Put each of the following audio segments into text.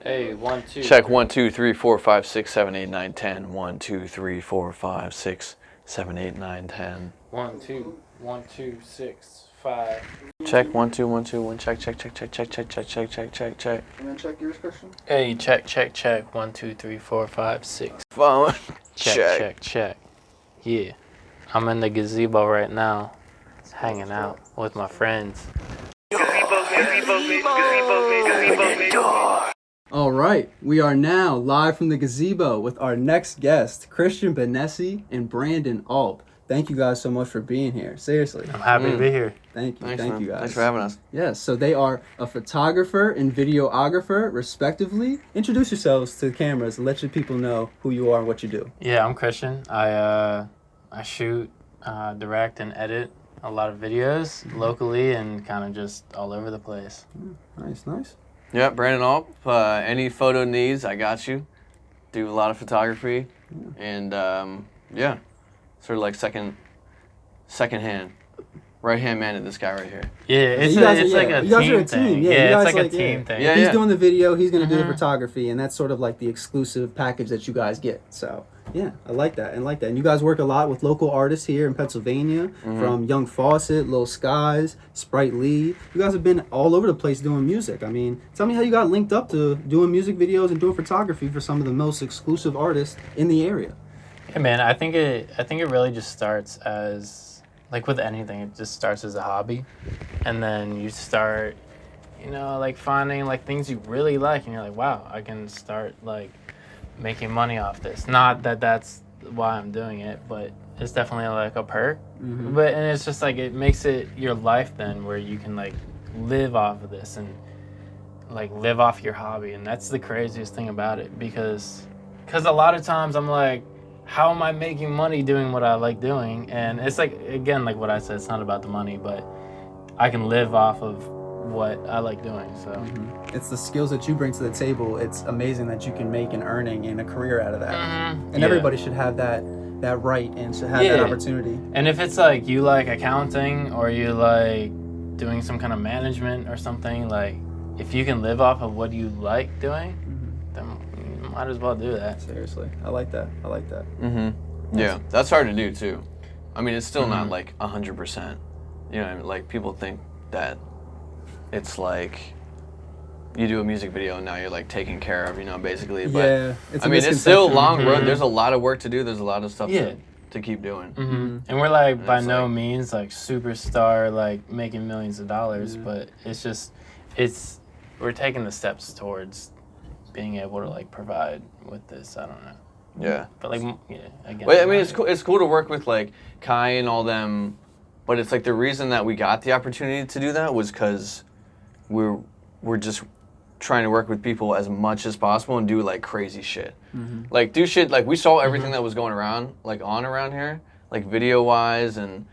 Hey, 1, 2. Check 1, 2, 3, 4, 5, 6, 7, 8, 9, 10. 1, 2, 3, 4, 5, 6, 7, 8, 9, 10. 1, 2, 1, 2, 6, 5. Check 1, 2, 1, 2, 1. Check. And then check yours, Kristian. Hey, check. 1, 2, 3, 4, 5, 6. Phone. Check. Yeah. I'm in the gazebo right now, hanging out with my friends. All right, we are now live from the Gazebo with our next guest, Kristian Bennese and Brandon Ulp. Thank you guys so much for being here. Seriously. I'm happy to be here. Thank you. Thanks, Thank man. you guys. Thanks for having us. Yes, so they are a photographer and videographer, respectively. Introduce yourselves to the cameras and let your people know who you are and what you do. Yeah, I'm Kristian. I shoot, direct, and edit a lot of videos locally and kind of just all over the place. Nice. Yeah, Brandon Ulp. Any photo needs, I got you. Do a lot of photography. And, sort of like second hand. Right-hand man to this guy right here. Yeah, it's like a you guys are a team thing. team. Yeah, it's like a team thing. Yeah, If he's doing the video, he's going to do the Mhm. photography, and that's sort of like the exclusive package that you guys get. So, yeah, I like that. And you guys work a lot with local artists here in Pennsylvania, from Young Faucet, Lil Skies, Sprite Lee. You guys have been all over the place doing music. I mean, tell me how you got linked up to doing music videos and doing photography for some of the most exclusive artists in the area. Yeah, man, I think it really just starts as, like with anything, it just starts as a hobby. And then you start, like finding like things you really like, and you're like, wow, I can start like making money off this. Not that that's why I'm doing it, but it's definitely like a perk. And it's just like, it makes it your life then, where you can like live off of this and like live off your hobby. And that's the craziest thing about it, because a lot of times I'm like, how am I making money doing what I like doing? And it's like, again, like what I said, it's not about the money, but I can live off of what I like doing. So It's the skills that you bring to the table. It's amazing that you can make an earning and a career out of that. And Yeah. everybody should have that right and should have that opportunity. And if it's like you like accounting or you like doing some kind of management or something, like if you can live off of what you like doing, then you might as well do that. Seriously, I like that. Yeah, that's hard to do too. I mean, it's still not like 100%. You know, like people think that it's like you do a music video and now you're like taken care of, basically. But Yeah, it's a I mean, it's still a misconception. long road. There's a lot of work to do. There's a lot of stuff to keep doing. And we're like by it's no like- means like superstar, like making millions of dollars, but it's just, we're taking the steps towards being able to like provide with this. I don't know. Yeah. But like, again. Well, I mean, it's cool. It's cool to work with like Kai and all them, but it's like the reason that we got the opportunity to do that was because we're just trying to work with people as much as possible and do like crazy shit. Like do shit like we saw everything that was going around around here, like video wise and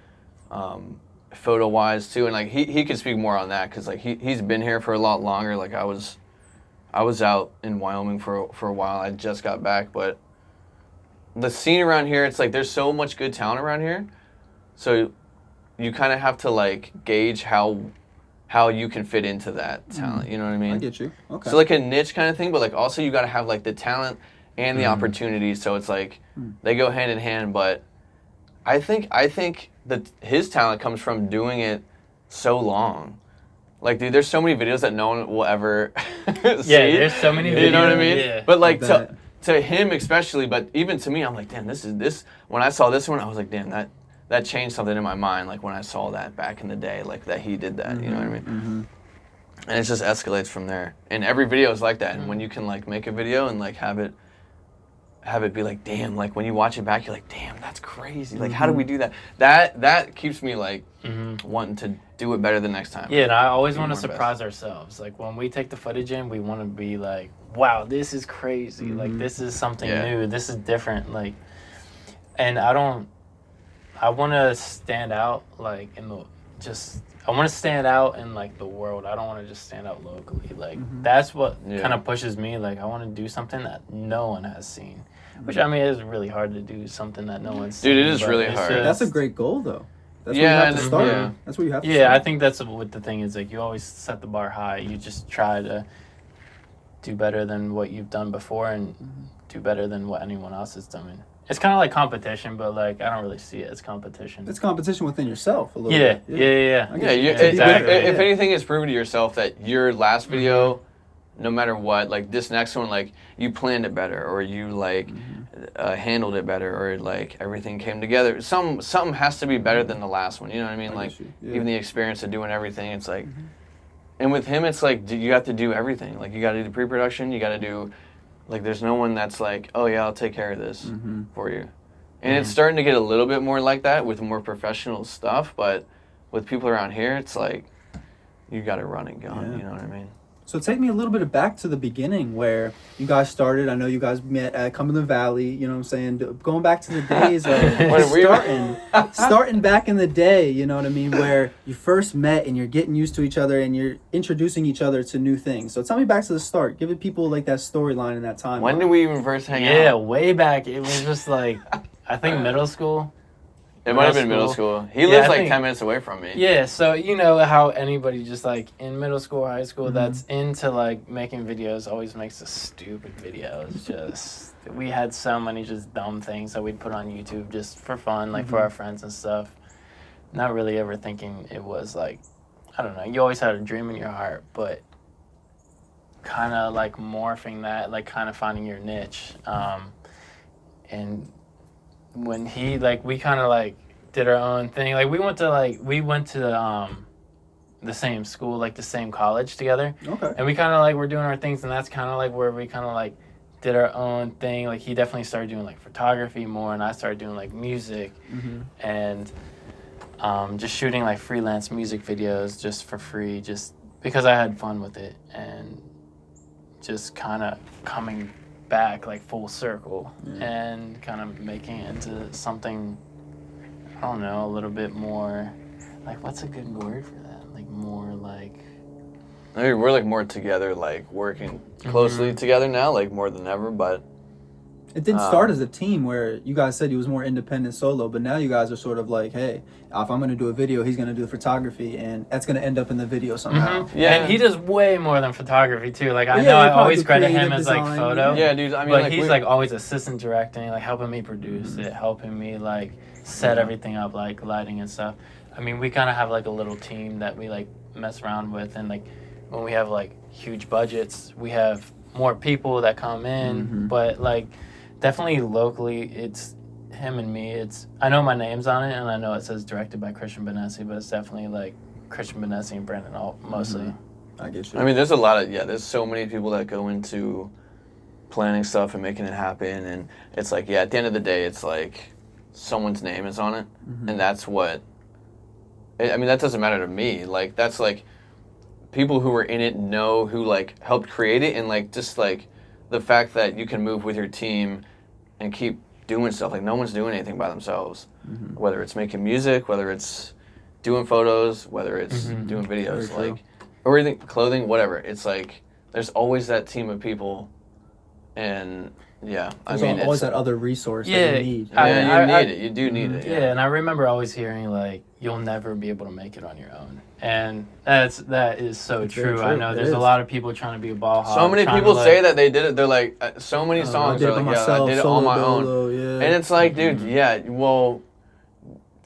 photo wise too. And like he could speak more on that because like he's been here for a lot longer. Like I was out in Wyoming for a while. I just got back, but the scene around here, it's like there's so much good talent around here. So you kind of have to like gauge how you can fit into that talent. You know what I mean? I get you. Okay. So like a niche kind of thing, but like also you got to have like the talent and the opportunity. So it's like they go hand in hand. But I think that his talent comes from doing it so long. Like, dude, there's so many videos that no one will ever see. Yeah, there's so many videos. You know what I mean? Yeah. But like bet. to him especially, but even to me, I'm like, damn, this. When I saw this one, I was like, damn, that changed something in my mind. Like when I saw that back in the day, like that he did that. You know what I mean? And it just escalates from there. And every video is like that. And when you can like make a video and like have it be like, damn, like when you watch it back, you're like, damn, that's crazy. Like, how do we do that? That keeps me like wanting to do it better the next time. Yeah, and I always want to more best. surprise ourselves. Like when we take the footage in, we want to be like, wow, this is crazy. Like this is something new. This is different. Like, and I want to stand out like I want to stand out in like the world. I don't want to just stand out locally. Like that's what kind of pushes me. Like I want to do something that no one has seen. Which I mean, it's really hard to do something that no one's seen. Dude, it is but really it's hard. just- That's a great goal, though. That's Yeah, where you have to and- start. yeah. That's where you have to Yeah, start. I think that's what the thing is. Like you always set the bar high. You just try to do better than what you've done before and do better than what anyone else is doing. It's kind of like competition, but like I don't really see it as competition. It's competition within yourself a little Yeah, bit. yeah. I get you. Exactly. If anything, it's proven to yourself that your last video, no matter what, like this next one, like you planned it better, or you like handled it better, or like everything came together. Something has to be better than the last one. You know what I mean? Like even the experience of doing everything, it's like. And with him, it's like you have to do everything. Like you got to do the pre-production. You got to do, like there's no one that's like, oh yeah, I'll take care of this for you. And it's starting to get a little bit more like that with more professional stuff. But with people around here, it's like you got to run and gun. Yeah. You know what I mean? So take me a little bit back to the beginning where you guys started. I know you guys met at Cumberland Valley, you know what I'm saying? Going back to the days of starting back in the day, you know what I mean? Where you first met and you're getting used to each other and you're introducing each other to new things. So tell me back to the start. Give people like that storyline in that time. When did we even first hang out? Yeah, way back. It was just like, I think middle school. It might have been middle school. He lives like 10 minutes away from me. Yeah, so you know how anybody just like in middle school or high school that's into like making videos always makes the stupid videos. Just we had so many just dumb things that we'd put on YouTube just for fun, like for our friends and stuff. Not really ever thinking it was like, I don't know, you always had a dream in your heart, but kind of like morphing that, like kind of finding your niche. And when he like we kind of like did our own thing, like we went to the same school, like the same college together, and we kind of like were doing our things, and that's kind of like where we kind of like did our own thing. Like he definitely started doing like photography more, and I started doing like music and just shooting like freelance music videos just for free, just because I had fun with it, and just kind of coming back like full circle and kind of making it into something, I don't know, a little bit more like, what's a good word for that? Like more like, I mean, we're like more together, like working closely together now, like more than ever. But it didn't start as a team where you guys said he was more independent solo, but now you guys are sort of like, hey, if I'm going to do a video, he's going to do the photography, and that's going to end up in the video somehow. Yeah, and he does way more than photography too. Like I know I always credit him as like photo. Yeah, dude. I mean, but like, he's like always assistant directing, like helping me produce it, helping me like set everything up, like lighting and stuff. I mean, we kind of have like a little team that we like mess around with, and like when we have like huge budgets, we have more people that come in, but like definitely locally, it's him and me. I know my name's on it, and I know it says directed by Kristian Bennese, but it's definitely like Kristian Bennese and Brandon Ulp mostly. I get you. I mean, there's a lot of there's so many people that go into planning stuff and making it happen, and it's like at the end of the day, it's like someone's name is on it, and that's what. I mean, that doesn't matter to me. Like that's like people who were in it know who like helped create it, and like just like the fact that you can move with your team and keep doing stuff. Like no one's doing anything by themselves, whether it's making music, whether it's doing photos, whether it's doing videos, like or anything, clothing, whatever. It's like there's always that team of people, and I mean, always that other resource that you need. You do need it. Yeah, and I remember always hearing like you'll never be able to make it on your own, and that is so true. I know there's a lot of people trying to be a ball hog. So many people say that they did it. They're like, so many songs are like, I did it on my own. And it's like, dude, well,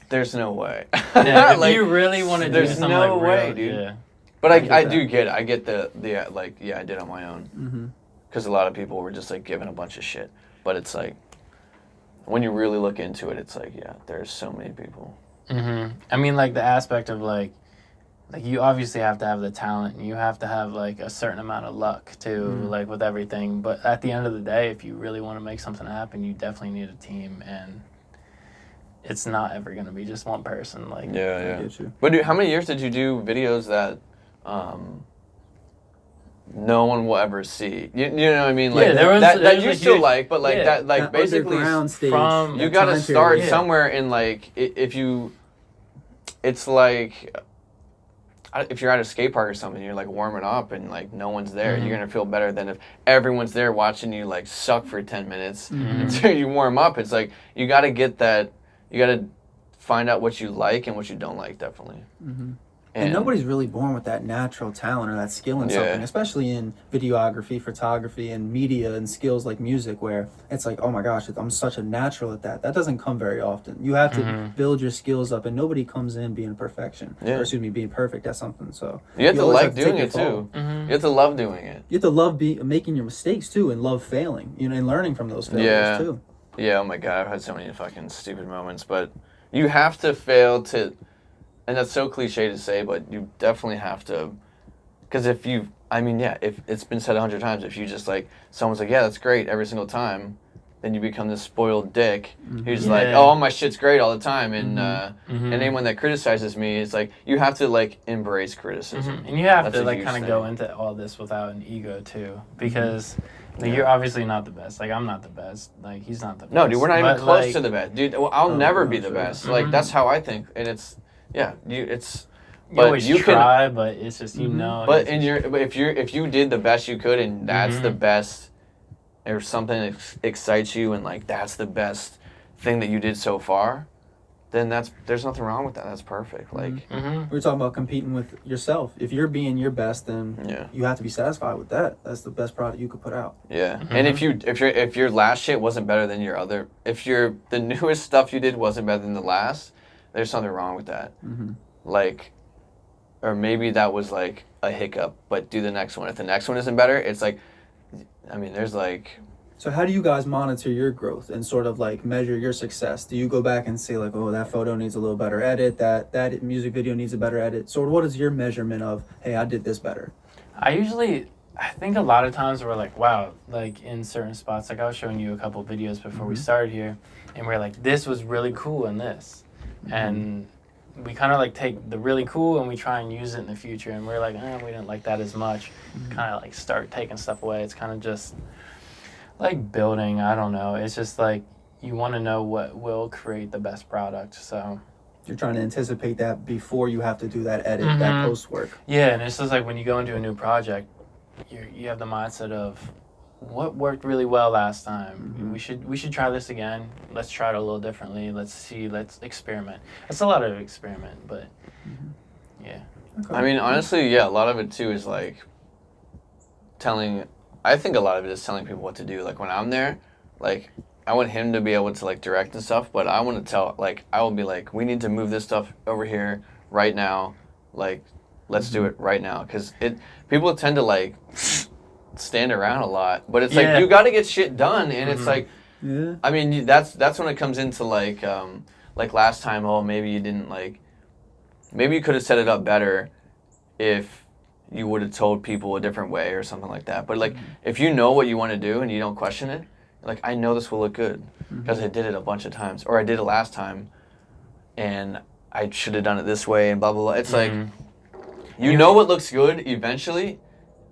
there's no way. Yeah, if like, you really want to do something no like way, real, dude. yeah. But I do get it. I get the like, I did it on my own. Because a lot of people were just like giving a bunch of shit. But it's like, when you really look into it, it's like, there's so many people. I mean, like the aspect of like you obviously have to have the talent, and you have to have like a certain amount of luck too, like with everything. But at the end of the day, if you really want to make something happen, you definitely need a team, and it's not ever going to be just one person. Like, yeah. But dude, how many years did you do videos that no one will ever see? You know what I mean? Like that you still like, but like that like basically stage, you got to start somewhere in like if you, it's like if you're at a skate park or something, you're like warming up and like no one's there, you're gonna feel better than if everyone's there watching you like suck for 10 minutes until you warm up. It's like you got to get that, you got to find out what you like and what you don't like, definitely. And nobody's really born with that natural talent or that skill in something, especially in videography, photography, and media and skills like music, where it's like, oh my gosh, I'm such a natural at that. That doesn't come very often. You have to build your skills up, and nobody comes in being being perfect at something. So you have to like doing it too. You have to love doing it. You have to love making your mistakes too, and love failing, and learning from those failures too. Yeah, oh my God, I've had so many fucking stupid moments, but you have to fail to, and that's so cliche to say, but you definitely have to, because if it's been said 100 times, if you just like, someone's like, yeah, that's great every single time, then you become this spoiled dick who's like, oh, my shit's great all the time, and and anyone that criticizes me, it's like, you have to like embrace criticism. And you have to like kind of go into all this without an ego too, because like, you're obviously not the best. Like, I'm not the best. Like, he's not the best. No, dude, we're not even close to the best. Dude, I'll never be the best. Like, that's how I think. And it's, you always try, but it's just, But if you did the best you could, and that's the best, or something that excites you, and like, that's the best thing that you did so far, then there's nothing wrong with that. That's perfect. Like we're talking about competing with yourself. If you're being your best, then you have to be satisfied with that. That's the best product you could put out. Yeah, and if your last shit wasn't better than your other, if the newest stuff you did wasn't better than the last, there's something wrong with that. Like, or maybe that was like a hiccup, but do the next one. If the next one isn't better, it's like, I mean, there's like. So how do you guys monitor your growth and sort of like measure your success? Do you go back and say like, oh, that photo needs a little better edit, that music video needs a better edit? So what is your measurement of, hey, I did this better? I think a lot of times we're like, wow, like in certain spots, like I was showing you a couple videos before we started here, and we're like, this was really cool in this. And we kind of like take the really cool and we try and use it in the future, and we're like, we didn't like that as much. Kind of like start taking stuff away. It's kind of just like building, I don't know. It's just like you want to know what will create the best product. So you're trying to anticipate that before you have to do that edit, that post work. Yeah, and it's just like when you go into a new project, you have the mindset of what worked really well last time. We should try this again. Let's try it a little differently. Let's experiment. It's a lot of experiment, but yeah. Okay. I mean, honestly, a lot of it too is like I think a lot of it is telling people what to do. Like when I'm there, like I want him to be able to like direct and stuff, but I want to I will be like, we need to move this stuff over here right now. Like, let's do it right now. Because people tend to like stand around a lot, but it's like, you got to get shit done. And it's like, I mean, that's when it comes into like last time, maybe you didn't maybe you could have set it up better if you would have told people a different way or something like that. But like, if you know what you want to do and you don't question it, like, I know this will look good because I did it a bunch of times, or I did it last time and I should have done it this way and blah, blah, blah. It's like, you know what looks good eventually,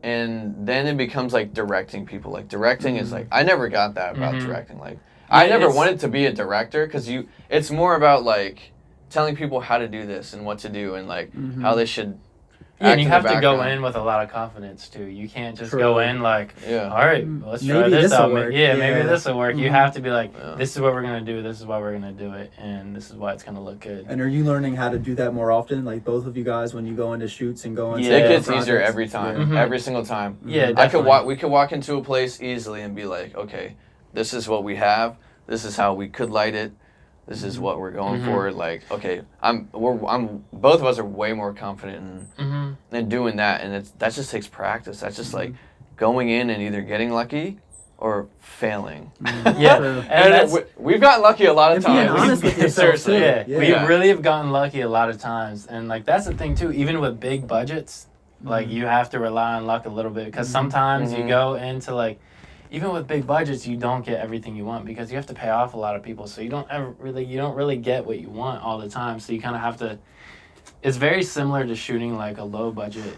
and then it becomes like directing people. Like directing is like, I never got that about directing. Like, I never wanted to be a director because it's more about like telling people how to do this and what to do and like how they should. Yeah, and you have to go in with a lot of confidence too. You can't just go in like, all right, let's try this out. Maybe this will work. You have to be like, this is what we're gonna do. This is why we're gonna do it, and this is why it's gonna look good. And are you learning how to do that more often? Like both of you guys, when you go into shoots and go into it gets easier every time, every single time. Yeah, definitely. We could walk into a place easily and be like, okay, this is what we have. This is how we could light it. This is what we're going for. Like, okay, both of us are way more confident in doing that, and that just takes practice. That's just like going in and either getting lucky or failing. And we've gotten lucky a lot of times. Being honest with yourself, seriously, we really have gotten lucky a lot of times, and like that's the thing too. Even with big budgets, like you have to rely on luck a little bit because sometimes you go into like. Even with big budgets, you don't get everything you want because you have to pay off a lot of people. So you don't really get what you want all the time. So you kind of have to. It's very similar to shooting like a low budget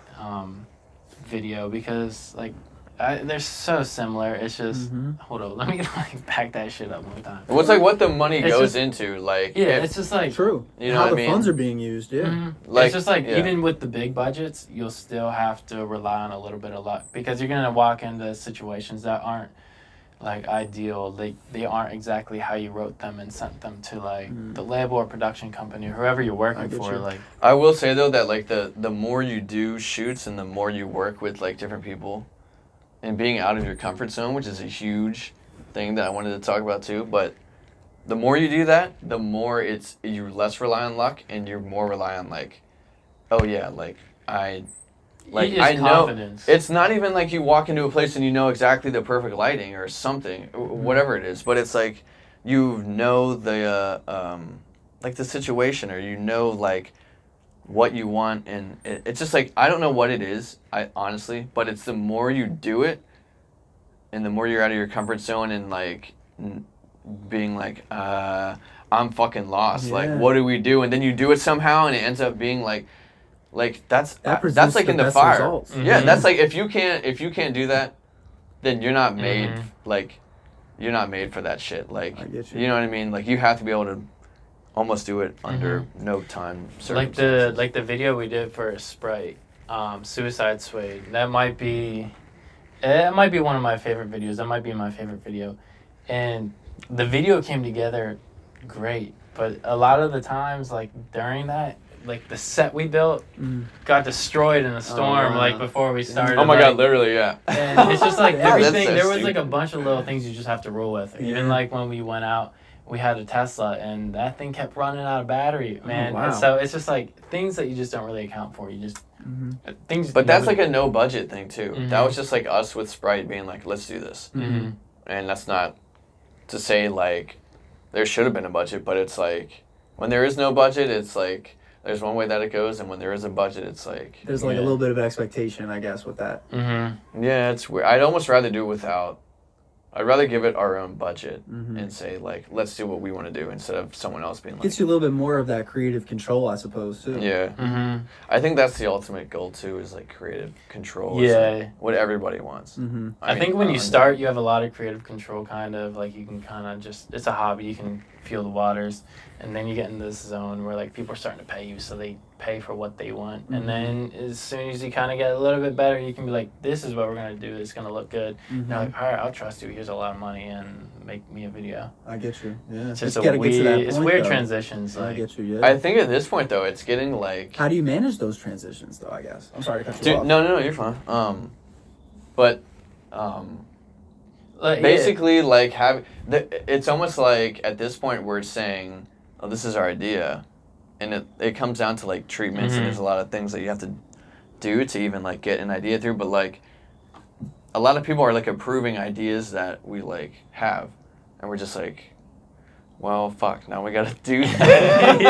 video because like they're so similar. It's just hold on, let me like back that shit up one time. What's like what the money goes into? Like it's just like true. You know how what the funds are being used. Like, it's just like even with the big budgets, you'll still have to rely on a little bit of luck because you're gonna walk into situations that aren't like ideal. They aren't exactly how you wrote them and sent them to like the label or production company or whoever you're working for. you. Like I will say though that like the more you do shoots and the more you work with like different people, and being out of your comfort zone, which is a huge thing that I wanted to talk about too, but the more you do that, the more you're less rely on luck and you're more rely on like, oh yeah, like I know confidence. it's not even like you walk into a place and you know exactly the perfect lighting or something, whatever it is, but it's like you know the like the situation, or you know like what you want, and it's just like I don't know what it is, I honestly, but it's the more you do it and the more you're out of your comfort zone and like being like I'm fucking lost, like what do we do, and then you do it somehow and it ends up being like that's like in the fire. Yeah, that's like if you can't do that, then you're not made like you're not made for that shit. Like you know what I mean? Like you have to be able to almost do it under no time circumstances. Like the video we did for Sprite, Suicide Suede. That might be one of my favorite videos. That might be my favorite video, and the video came together great. But a lot of the times, like during that, like the set we built got destroyed in a storm, like before we started. Oh my god, like, literally, yeah. And it's just like everything. So there was stupid. like a bunch of little things you just have to roll with. Even like when we went out, we had a Tesla, and that thing kept running out of battery, man. wow. And so it's just like things that you just don't really account for. You just things. But that's like a no budget thing too. That was just like us with Sprite being like, let's do this, and that's not to say like there should have been a budget, but it's like when there is no budget, it's like there's one way that it goes, and when there is a budget, it's like there's like a little bit of expectation, I guess, with that. Yeah, it's weird. I'd almost rather do it without. I'd rather give it our own budget and say like, let's do what we want to do instead of someone else being like. Gets you a little bit more of that creative control, I suppose, too. Yeah. I think that's the ultimate goal too, is like creative control. Yeah. Like what everybody wants. I think when you start, you have a lot of creative control, kind of like you can kind of just, it's a hobby, you can feel the waters, and then you get in this zone where like people are starting to pay you, so they pay for what they want, and then as soon as you kind of get a little bit better, you can be like, this is what we're going to do, it's going to look good. And you're like, all right, I'll trust you, here's a lot of money, and make me a video. I get you, yeah. It's just it's weird transitions. I Like, get you, yeah. I think at this point though, it's getting like. How do you manage those transitions though, I guess? I'm sorry to cut you off. No, you're fine. But like, basically like it's almost like at this point we're saying, oh, this is our idea, and it comes down to like treatments, and there's a lot of things that you have to do to even like get an idea through, but like a lot of people are like approving ideas that we like have, and we're just like, well, fuck, now we gotta do that.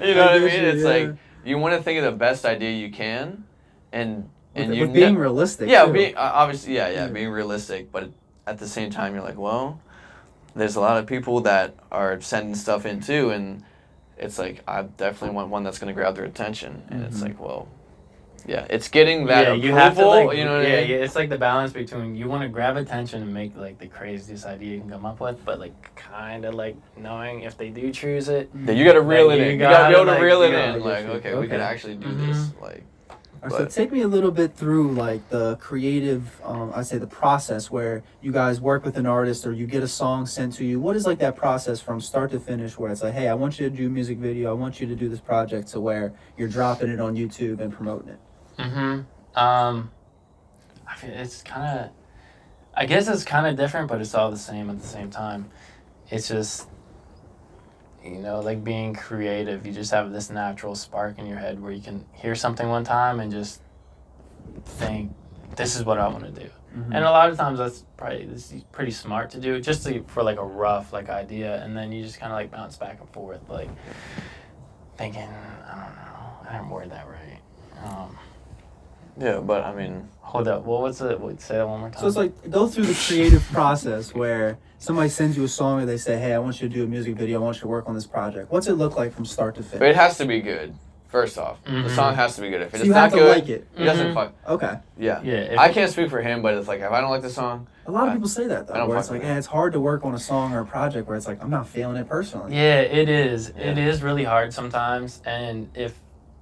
You know what I mean? It's like you want to think of the best idea you can, and you being realistic. Yeah, too. being obviously, being realistic, but at the same time, you're like, well, there's a lot of people that are sending stuff in too, and it's like I definitely want one that's gonna grab their attention, and it's like, well, yeah, it's getting that approval. You have to, like, you know what I mean? Yeah, it's like the balance between you want to grab attention and make like the craziest idea you can come up with, but like kind of like knowing if they do choose it, Yeah, you gotta reel it in. You gotta be able to reel it in. yeah, Like, okay, we can actually do this. Like, All right, so take me a little bit through like the creative, I'd say the process where you guys work with an artist or you get a song sent to you. What is like that process from start to finish where it's like, hey, I want you to do a music video, I want you to do this project, to where you're dropping it on YouTube and promoting it? I feel it's kind of, I guess it's kind of different, but it's all the same at the same time. It's just, you know, like being creative, you just have this natural spark in your head where you can hear something one time and just think, this is what I want to do. And a lot of times this is pretty smart to do, just for like a rough like idea, and then you just kind of like bounce back and forth, like thinking, I don't know, I didn't word that right. yeah, but I mean, Hold up, what was it? Wait, say that one more time. So it's like, go through the creative process where somebody sends you a song or they say, hey, I want you to do a music video, I want you to work on this project. What's it look like from start to but finish? it has to be good. First off, the song has to be good. If it's you not have to good, like it. it doesn't fuck. Okay. Yeah. Yeah, I can't speak for him, but it's like if I don't like the song, A lot of people say that I though, don't where it's fuck like, with hey, it's hard to work on a song or a project where it's like, I'm not feeling it personally. Yeah, it is. It is really hard sometimes, and if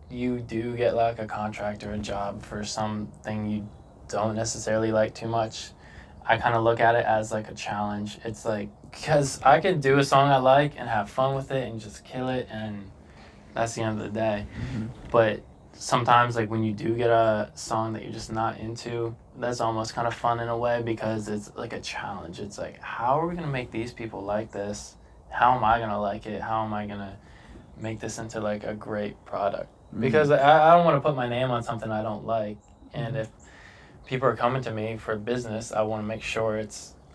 you do get like a contract or a job for something you don't necessarily like too much, I kind of look at it as like a challenge. It's like, because I can do a song I like and have fun with it and just kill it, and that's the end of the day. But sometimes, like, when you do get a song that you're just not into, that's almost kind of fun in a way, because it's like a challenge. It's like, how are we going to make these people like this? How am I going to like it? How am I going to make this into like a great product? Because I don't want to put my name on something I don't like. And if people are coming to me for business, I want to make sure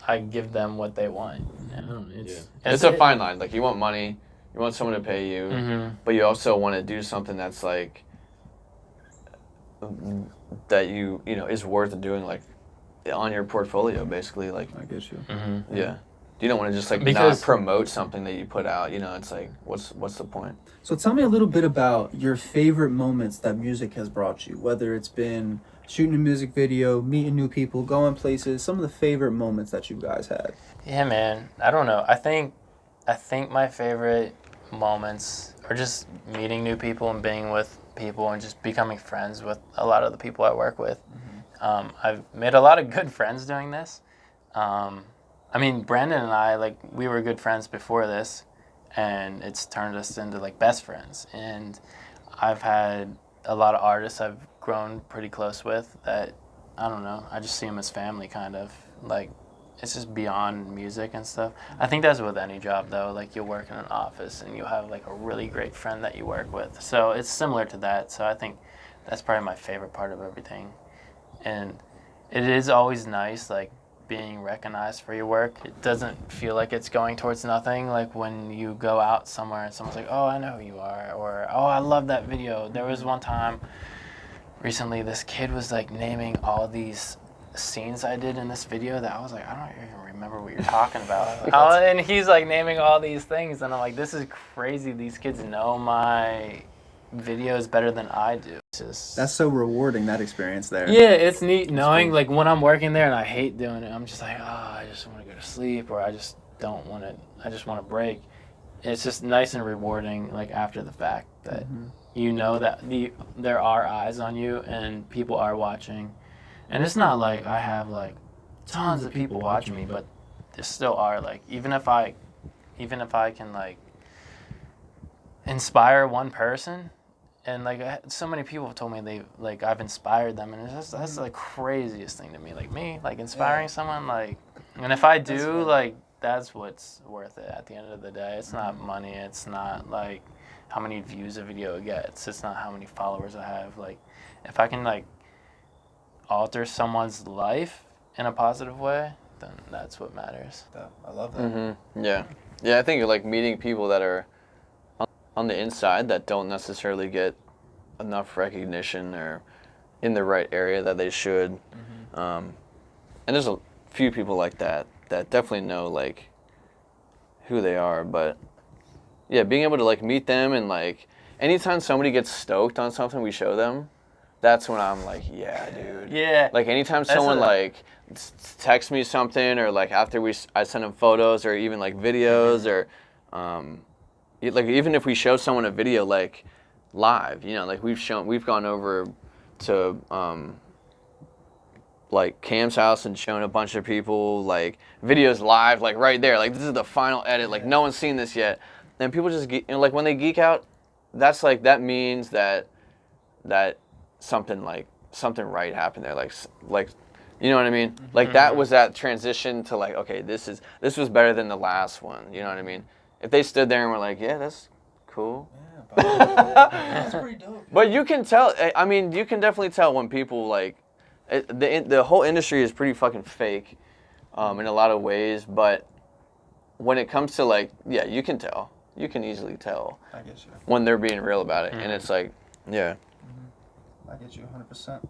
I give them what they want. It's a fine line. Like, you want money, you want someone to pay you, but you also want to do something that's like that you know is worth doing, like on your portfolio, basically. Like, I get you. Yeah. You don't want to just like Because- not promote something that you put out. You know, it's like, what's the point? So tell me a little bit about your favorite moments that music has brought you, whether it's been shooting a music video, meeting new people, going places, some of the favorite moments that you guys had. Yeah, man. I don't know. I think my favorite moments are just meeting new people and being with people and just becoming friends with a lot of the people I work with. I've made a lot of good friends doing this. I mean, Brandon and I, like, we were good friends before this, and it's turned us into like best friends. And I've had a lot of artists I've grown pretty close with that, I don't know, I just see them as family, kind of. Like, it's just beyond music and stuff. I think that's with any job, though. Like, you'll work in an office and you'll have like a really great friend that you work with. So it's similar to that. So I think that's probably my favorite part of everything. And it is always nice, like, being recognized for your work. It doesn't feel like it's going towards nothing. Like, when you go out somewhere and someone's like, oh, I know who you are, or oh, I love that video. There was one time recently, this kid was like naming all these scenes I did in this video that I was like, I don't even remember what you're talking about. And he's like naming all these things, and I'm like, this is crazy. These kids know my videos better than I do. That's so rewarding, that experience there. Yeah, it's neat knowing, like, when I'm working there and I hate doing it, I'm just like, oh, I just want to go to sleep, or I just don't want to, I just want to break. It's just nice and rewarding, like, after the fact that you know that there are eyes on you and people are watching. And it's not like I have, like, tons of people watching me, but there still are, like, even if I can, like, inspire one person. And, like, so many people have told me I've inspired them, and that's the craziest thing to me. Like, me, like, inspiring someone, like, and if I do, like, that's what's worth it at the end of the day. It's not money. It's not, like, how many views a video gets. It's not how many followers I have. Like, if I can, like, alter someone's life in a positive way, then that's what matters. I love that. Yeah. I think, like, meeting people that are on the inside that don't necessarily get enough recognition or in the right area that they should. And there's a few people like that definitely know, like, who they are. But yeah, being able to, like, meet them, and, like, anytime somebody gets stoked on something we show them, that's when I'm like, yeah, dude. Yeah. Like, anytime someone like texts me something, or like after I send them photos, or even like videos, or like, even if we show someone a video, like, live, you know, like, we've gone over to like Cam's house and shown a bunch of people, like, videos live, like, right there, like, this is the final edit, like, no one's seen this yet, and people just like, when they geek out, that's like, that means that something right happened there, like, you know what I mean? Like, that was that transition to, like, okay, this was better than the last one, you know what I mean? If they stood there and were like, yeah, that's cool. Yeah, that's pretty dope. But you can tell, I mean, you can definitely tell when people, like, the whole industry is pretty fucking fake in a lot of ways, but when it comes to, like, yeah, you can tell. You can easily tell I get you. when they're being real about it. And it's like, yeah. I get you 100%.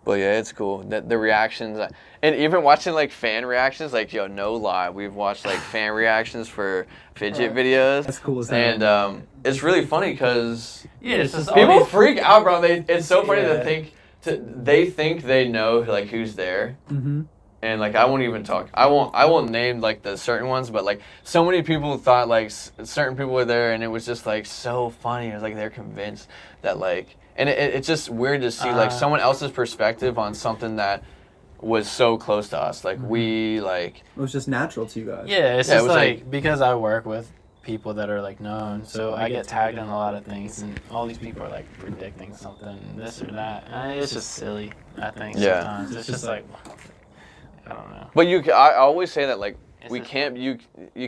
But yeah, it's cool. The reactions, and even watching, like, fan reactions, like, yo, no lie, we've watched, like, fan reactions for fidget videos. That's cool as hell. And it's really funny because Yeah, it's just people always, freak out, bro. It's so funny to think they think they know, like, who's there. And, like, I won't even talk. I won't name, like, the certain ones, but, like, so many people thought, like, certain people were there, and it was just, like, so funny. It was like they're convinced that, like, and it's just weird to see, like, someone else's perspective on something that was so close to us. Like we like. It was just natural to you guys. Yeah, it's Yeah, it just was like because I work with people that are like known, so I get tagged in a lot of things, and all these people are like predicting something, this or that. And it's just silly, I think. Yeah. Sometimes it's just like, I don't know. But I always say that like It's we just- can't you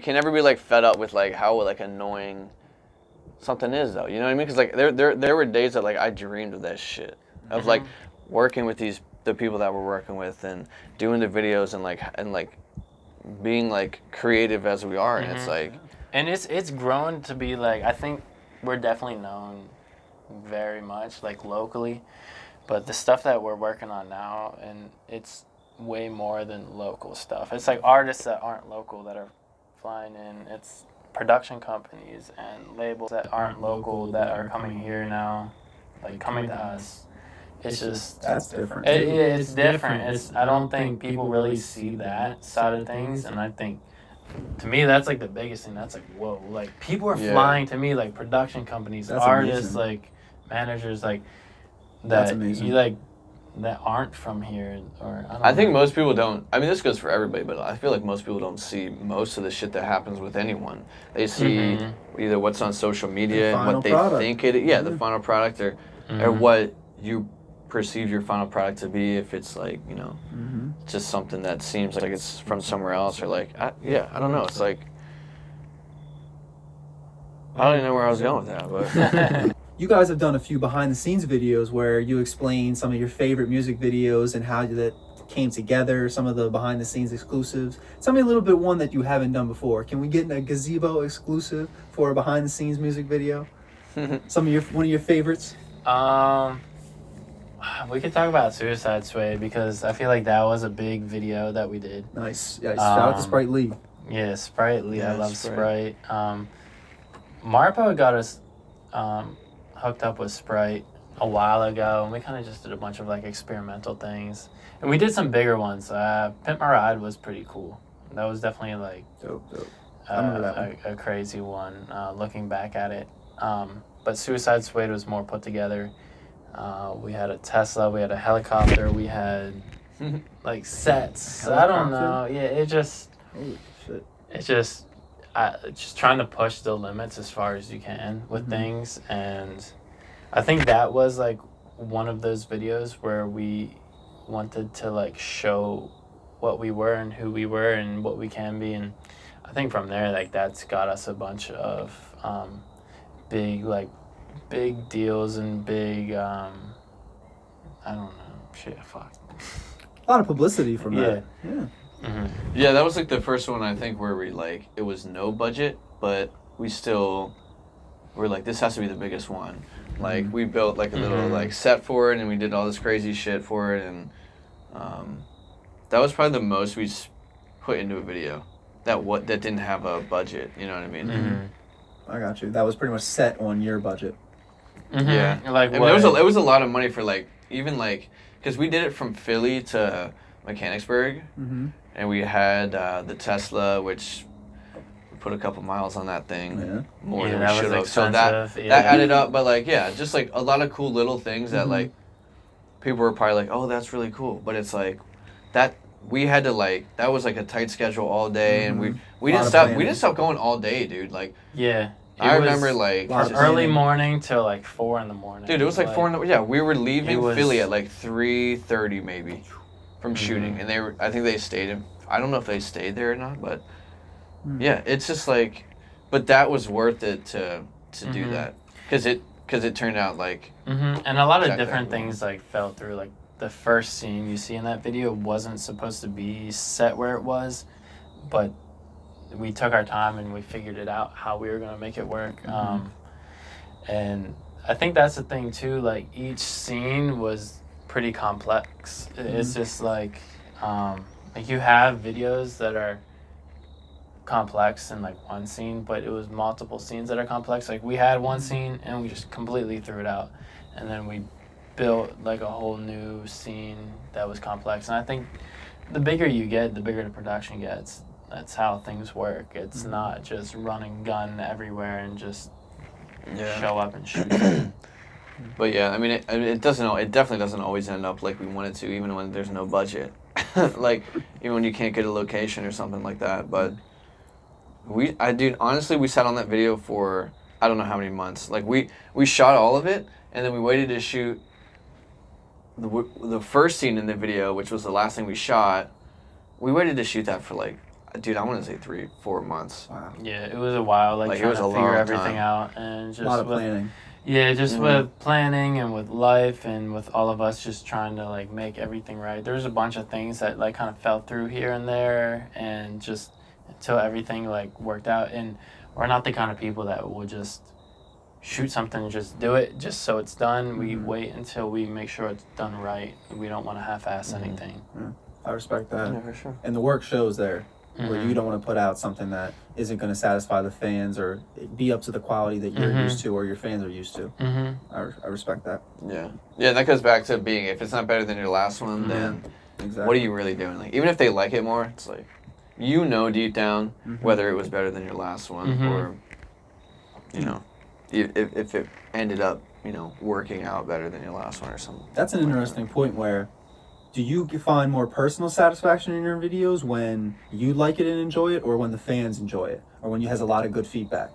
can never be like fed up with like how like annoying something is though. You know what I mean? Because like there were days that like I dreamed of that shit of like working with the people that we're working with and doing the videos and like being like creative as we are, and it's like. And it's grown to be like, I think we're definitely known very much like locally, but the stuff that we're working on now, and it's way more than local stuff. It's like artists that aren't local that are flying in. It's production companies and labels that aren't local that are coming here now, like coming to us. It's just That's different. it's different. I don't think people really see that side of things, and I think. To me, that's like the biggest thing. That's like, whoa, like people are flying to me, like production companies, That's artists, amazing. like managers, like That's that amazing. you like that aren't from here, or I think know. most people don't. I mean, this goes for everybody, but I feel like most people don't see most of the shit that happens with anyone. They see either what's on social media The and final what they product. think it. Yeah, the final product, or what you perceive your final product to be. If it's like just something that seems like it's from somewhere else, or like I don't know. It's like I don't even know where I was going with that, but. You guys have done a few behind the scenes videos where you explain some of your favorite music videos and how that came together, some of the behind the scenes exclusives. Tell me a little bit one that you haven't done before. Can we get a Gazebo exclusive for a behind the scenes music video? One of your favorites? We could talk about Suicide Suede because I feel like that was a big video that we did. Nice. Yeah, shout out to Sprite Lee. Yeah, Sprite Lee. I Yeah, love Sprite. Sprite. Marpo got us hooked up with Sprite a while ago, and we kind of just did a bunch of like experimental things, and we did some bigger ones. Pimp My Ride was pretty cool. That was definitely like Dope. I remember that one. a crazy one. Looking back at it, but Suicide Suede was more put together. We had a Tesla, we had a helicopter, we had like sets. I don't know. Yeah, it just Holy shit. it's just trying to push the limits as far as you can with things, and I think that was like one of those videos where we wanted to like show what we were and who we were and what we can be, and I think from there like that's got us a bunch of big deals and big I don't know, shit, fuck. A lot of publicity from that. Yeah. Mm-hmm. Yeah, that was like the first one I think where we like it was no budget, but we still were like this has to be the biggest one. Like we built like a little like set for it, and we did all this crazy shit for it, and that was probably the most we put into a video that didn't have a budget. You know what I mean? I got you. That was pretty much set on your budget. Yeah, Like and what? it was a lot of money for like even like because we did it from Philly to Mechanicsburg. And we had the Tesla, which we put a couple miles on that thing, more than we that was should have. So expensive. that added up. But like, yeah, just like a lot of cool little things that like people were probably like, oh, that's really cool. But it's like that we had to like that was like a tight schedule all day, and we didn't stop going all day, dude. Like Yeah. I remember like lot of early morning till like 4 a.m. dude, it was like 4 in the yeah. We were leaving It was- Philly at like 3:30 maybe from shooting, and I think they stayed in. I don't know if they stayed there or not, but yeah, it's just like, but that was worth it to do that because it turned out like And a lot of Check that different one. things like fell through. Like the first scene you see in that video wasn't supposed to be set where it was, but we took our time and we figured it out how we were gonna make it work. And I think that's the thing too. Like each scene was pretty complex. It's just like you have videos that are complex in like one scene, but it was multiple scenes that are complex. Like we had one scene and we just completely threw it out, and then we built like a whole new scene that was complex. And I think the bigger you get, the bigger the production gets. That's how things work. It's not just run and gun everywhere and just show up and shoot. But yeah, I mean, it definitely doesn't always end up like we want it to, even when there's no budget. like even when you can't get a location or something like that. But dude, honestly, we sat on that video for I don't know how many months. Like we shot all of it, and then we waited to shoot the first scene in the video, which was the last thing we shot. We waited to shoot that for like, dude, I want to say 3-4 months. Wow. Yeah, it was a while, like Like, it trying was to a figure long everything time. out, and just A lot of with, planning. yeah, just Mhm. with planning and with life and with all of us just trying to like make everything right. There's a bunch of things that like kind of fell through here and there, and just until everything like worked out. And we're not the kind of people that will just shoot something and just do it just so it's done. We wait until we make sure it's done right. We don't want to half-ass anything. I respect that. Yeah, for sure. And the work shows there, where Mhm. you don't want to put out something that isn't going to satisfy the fans or be up to the quality that you're used to or your fans are used to. I respect that. Yeah. Yeah, that goes back to being, if it's not better than your last one, then Exactly. what are you really doing? Like, even if they like it more, it's like, you know deep down whether it was better than your last one or, you know, if it ended up, you know, working out better than your last one or something. That's an interesting point where do you find more personal satisfaction in your videos when you like it and enjoy it, or when the fans enjoy it, or when you has a lot of good feedback?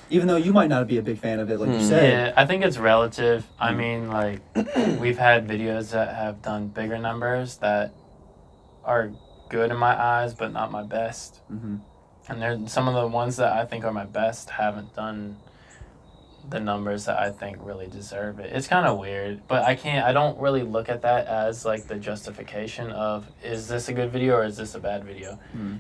Even though you might not be a big fan of it, like you said. Yeah, I think it's relative. I mean, like, we've had videos that have done bigger numbers that are good in my eyes, but not my best. And there's some of the ones that I think are my best haven't done the numbers that I think really deserve it. It's kind of weird, but I don't really look at that as like the justification of, is this a good video or is this a bad video?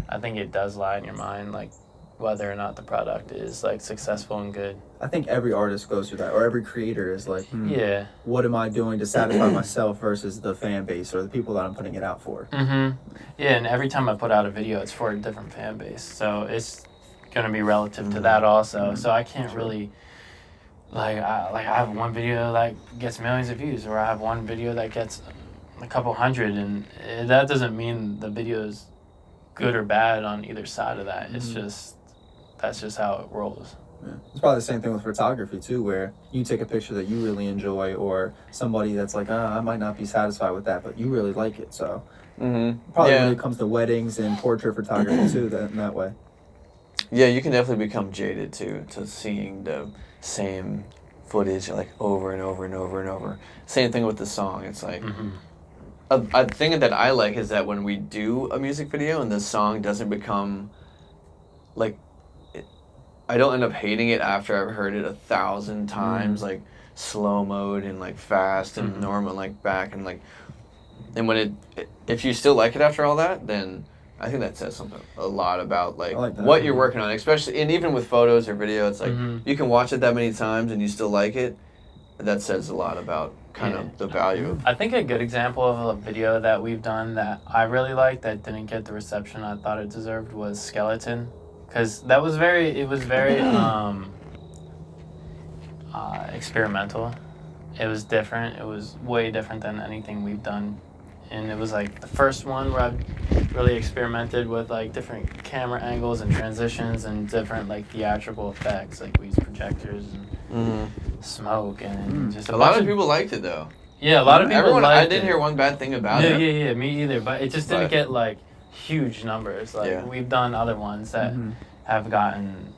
I think it does lie in your mind, like whether or not the product is like successful and good. I think every artist goes through that, or every creator is like, Yeah. what am I doing to satisfy myself versus the fan base or the people that I'm putting it out for? Yeah, and every time I put out a video, it's for a different fan base, so it's gonna be relative to that also. So I can't really. I have one video that gets millions of views, or I have one video that gets a couple hundred, and that doesn't mean the video is good or bad on either side of that. It's just, that's just how it rolls. Yeah. It's probably the same thing with photography too, where you take a picture that you really enjoy, or somebody that's like, I might not be satisfied with that, but you really like it. So probably when it comes to weddings and portrait photography too, in that way. Yeah, you can definitely become jaded to seeing the same footage like over and over and over and over. Same thing with the song. It's like a thing that I like is that when we do a music video and the song doesn't become like, I don't end up hating it after I've heard it 1,000 times, like slow mode and like fast and normal, like back and like, and when if you still like it after all that, then I think that says something a lot about like what you're working on, especially, and even with photos or video, it's like you can watch it that many times and you still like it. That says a lot about kind of the value. I think a good example of a video that we've done that I really liked that didn't get the reception I thought it deserved was Skeleton, because that was very experimental. It was different. It was way different than anything we've done. And it was like the first one where I really experimented with like different camera angles and transitions and different like theatrical effects. Like we used projectors and smoke and just a lot of people liked it though. Yeah, a lot of people liked I it. didn't hear one bad thing about it. Yeah, me either. But it just didn't get like huge numbers. Like we've done other ones that have gotten.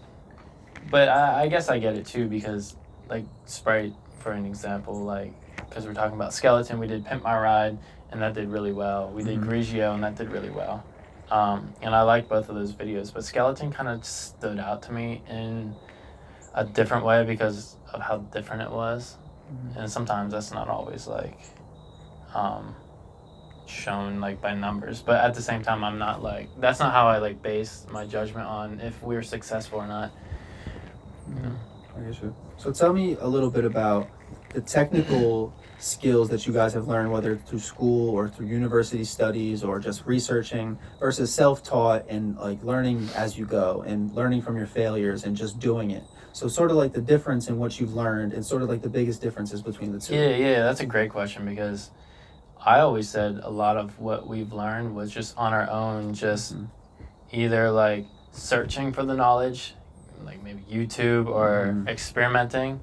But I guess I get it too, because like Sprite, for an example, like because we're talking about Skeleton, we did Pimp My Ride. And that did really well. We did Grigio, and that did really well. And I liked both of those videos. But Skeleton kind of stood out to me in a different way because of how different it was. And sometimes that's not always, like, shown, like, by numbers. But at the same time, I'm not, like... That's not how I, like, base my judgment on if we're successful or not. I guess so. So tell me a little bit about the technical skills that you guys have learned, whether through school or through university studies or just researching, versus self-taught and like learning as you go and learning from your failures and just doing it. So sort of like the difference in what you've learned and sort of like the biggest differences between the two. Yeah, that's a great question, because I always said a lot of what we've learned was just on our own, just either like searching for the knowledge, like maybe YouTube, or experimenting.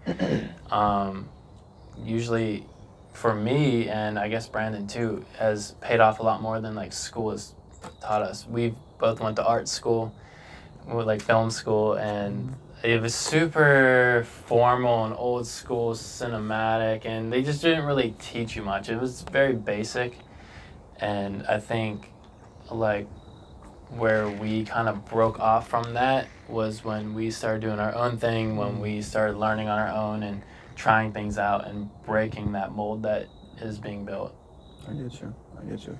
Usually for me, and I guess Brandon too, has paid off a lot more than like school has taught us. We both went to art school, like film school, and it was super formal and old school cinematic, and they just didn't really teach you much. It was very basic, and I think like where we kind of broke off from that was when we started doing our own thing, when we started learning on our own and trying things out and breaking that mold that is being built. I get you.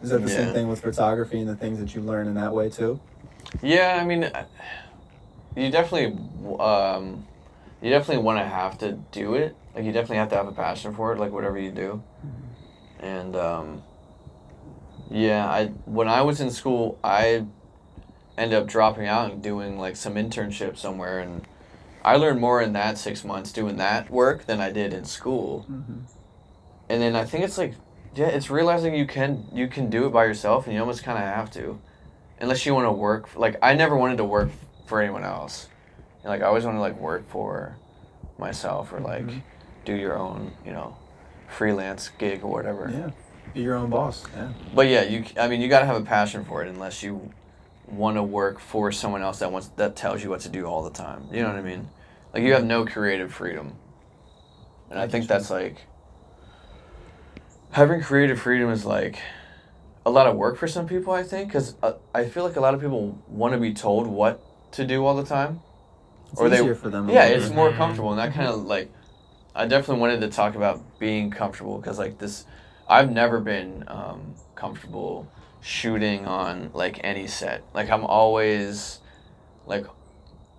Is that the same thing with photography and the things that you learn in that way too? Yeah, I mean, you definitely want to have to do it. Like, you definitely have to have a passion for it, like whatever you do. And when I was in school, I ended up dropping out and doing like some internship somewhere, and I learned more in that 6 months doing that work than I did in school. And then I think it's like, it's realizing you can do it by yourself, and you almost kind of have to, unless you want to work. Like, I never wanted to work for anyone else. And, like, I always want to like work for myself, or like do your own, freelance gig or whatever. Yeah, be your own boss. Yeah. But yeah, you got to have a passion for it, unless you want to work for someone else that tells you what to do all the time. You know what I mean? Like, you have no creative freedom. And I think that's like, having creative freedom is like a lot of work for some people, I think, because I feel like a lot of people want to be told what to do all the time. It's easier for them. Yeah, it's more comfortable, and that kind of like, I definitely wanted to talk about being comfortable, because like I've never been comfortable shooting on like any set. Like, I'm always like,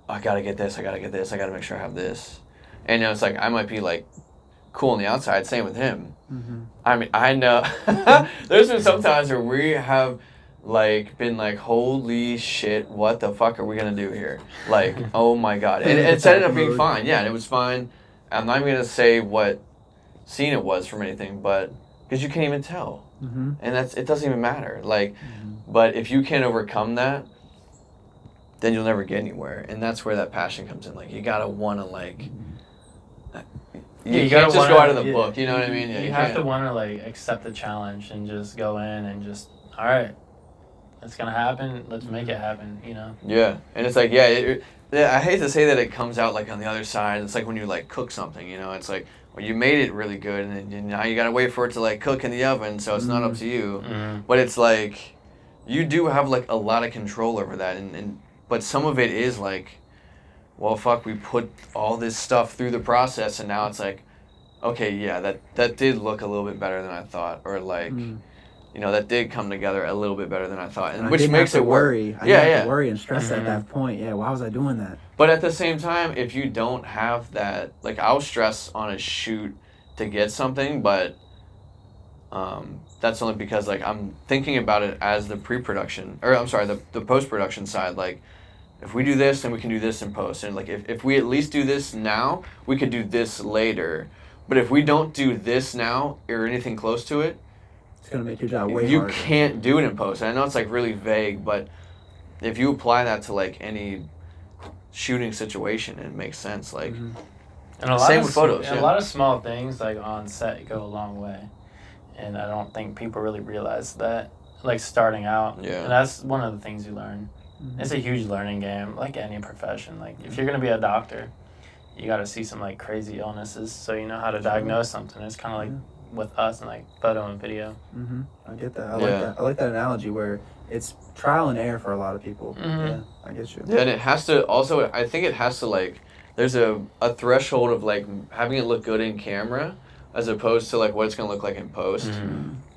I gotta get this, I gotta make sure I have this. And it's like, I might be like cool on the outside, same with him. I mean, I know there's been some times where we have like been like, holy shit, what the fuck are we gonna do here? Like, oh my god. And it ended up being fine. Yeah, and it was fine. I'm not even gonna say what scene it was from anything, but because you can't even tell. And it doesn't even matter. Like, but if you can't overcome that, then you'll never get anywhere. And that's where that passion comes in. Like, you gotta wanna like, you can't just go out of the book, you know what I mean? Yeah, you have to want to like accept the challenge and just go in and just, all right, it's gonna happen, let's make it happen, Yeah, and it's like, I hate to say that it comes out like on the other side. It's like when you like cook something, it's like, well, you made it really good, and then now you gotta wait for it to like cook in the oven, so it's not up to you. But it's like, you do have like a lot of control over that, but some of it is like, well, fuck, we put all this stuff through the process, and now it's like, okay, yeah, that did look a little bit better than I thought, or like, that did come together a little bit better than I thought, and which makes it worry. I didn't have to worry and stress at that point. Yeah, why was I doing that? But at the same time, if you don't have that, like, I'll stress on a shoot to get something, but that's only because like I'm thinking about it as the pre-production, or I'm sorry, the post-production side. Like, if we do this, then we can do this in post, and like if we at least do this now, we could do this later. But if we don't do this now or anything close to it, it's gonna make your job way harder. You can't do it in post. And I know it's like really vague, but if you apply that to like any shooting situation, it makes sense. Like, and same with photos. A lot of small things like on set go a long way, and I don't think people really realize that. Like, starting out, and that's one of the things you learn. It's a huge learning game, like any profession. Like, if you're gonna be a doctor, you got to see some like crazy illnesses, so you know how to diagnose something. It's kind of like with us and like photo and video. I get that. I like that. I like that analogy where it's trial and error for a lot of people. Yeah, I get you. Yeah, and it has to also, I think it has to like, there's a threshold of like having it look good in camera as opposed to like what it's gonna look like in post.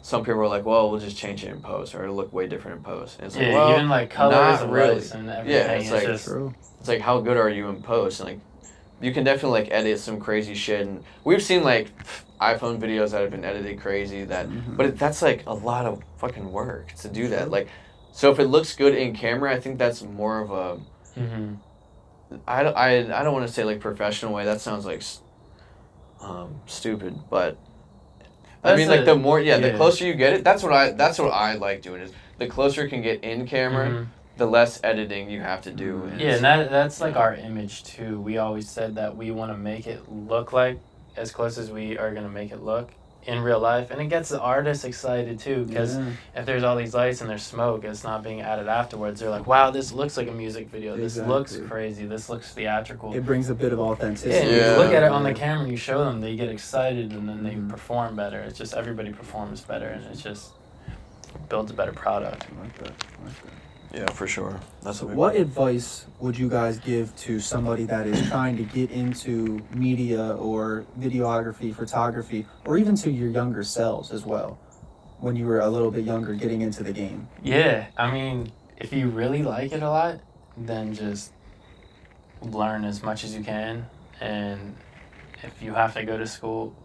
Some people are like, well, we'll just change it in post, or it'll look way different in post. And it's like, well, even like colors and really. lights and everything. Yeah, it's like true. It's like, how good are you in post? And like, you can definitely like edit some crazy shit, and we've seen like iPhone videos that have been edited crazy. But that's like a lot of fucking work to do that. Like, so if it looks good in camera, I think that's more of a. I don't want to say like professional way. That sounds like stupid, but I mean like the more the closer you get it, that's what I like doing is the closer it can get in camera. The less editing you have to do. And that's like our image too. We always said that we want to make it look like as close as we are going to make it look. in real life, and it gets the artists excited too, because if there's all these lights and there's smoke, it's not being added afterwards. They're like, wow, this looks like a music video. This looks crazy. This looks theatrical. It brings a bit of authenticity. Yeah, you look at it on the camera and you show them, they get excited, and then they perform better. It's just everybody performs better, and it just builds a better product. I like that. Yeah, for sure. So what advice would you guys give to somebody that is trying to get into media or videography, photography, or even to your younger selves as well, when you were a little bit younger getting into the game? Yeah, I mean, if you really like it a lot, then just learn as much as you can. And if you have to go to school,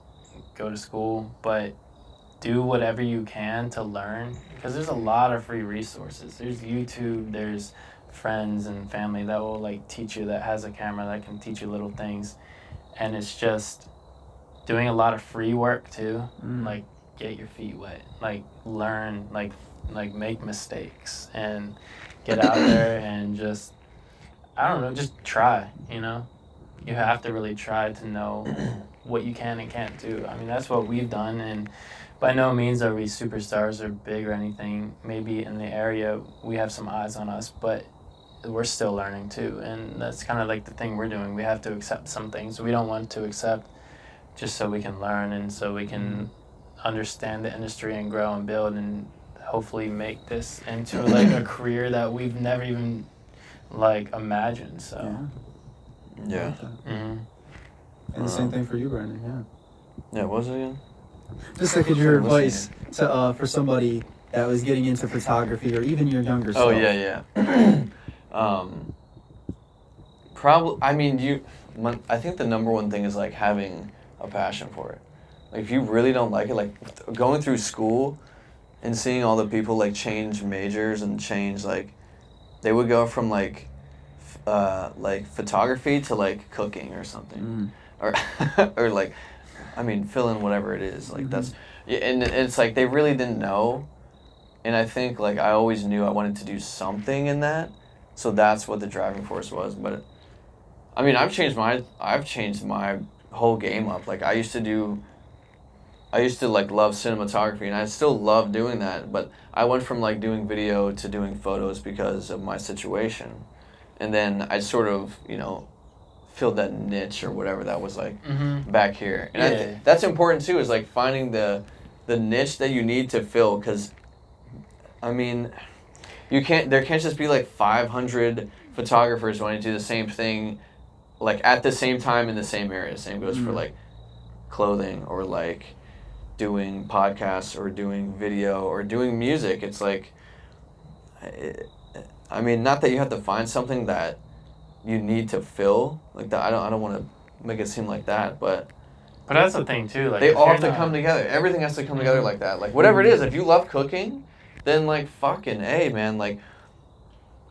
but do whatever you can to learn, because there's a lot of free resources. There's YouTube, there's friends and family that will like teach you, that has a camera that can teach you little things. And it's just doing a lot of free work too. Like, get your feet wet, like learn, like make mistakes and get out there and just, I don't know, just try, you know? You have to really try to know what you can and can't do. I mean, that's what we've done, and by no means are we superstars or big or anything. Maybe in the area we have some eyes on us, but we're still learning too. And that's kind of like the thing we're doing. We have to accept some things we don't want to accept, just so we can learn and so we can understand the industry and grow and build and hopefully make this into like a career that we've never even like imagined. So yeah. And the same thing for you, Brandon. Yeah, what was it again? Just like your advice to for somebody that was getting into photography or even your younger self. Oh yeah. Probably. I mean, I think the number one thing is like having a passion for it. Like if you really don't like it, like going through school and seeing all the people like change majors and change, like they would go from like photography to like cooking or something, or or like, I mean, fill in whatever it is. Like that's, and it's like they really didn't know, and I think like I always knew I wanted to do something in that, so that's what the driving force was. But I mean, I've changed my whole game up. Like I used to like love cinematography, and I still love doing that, but I went from like doing video to doing photos because of my situation. And then I sort of, filled that niche or whatever that was like back here. And that's important too, is like finding the niche that you need to fill, because I mean, there can't just be like 500 photographers wanting to do the same thing like at the same time in the same area. Same goes for like clothing or like doing podcasts or doing video or doing music. It's like, I mean, not that you have to find something that you need to fill like that. I don't want to make it seem like that, but that's the thing too. Like they all have to come together. Everything has to come together like that. Like whatever it is, if you love cooking, then like fucking A, man, like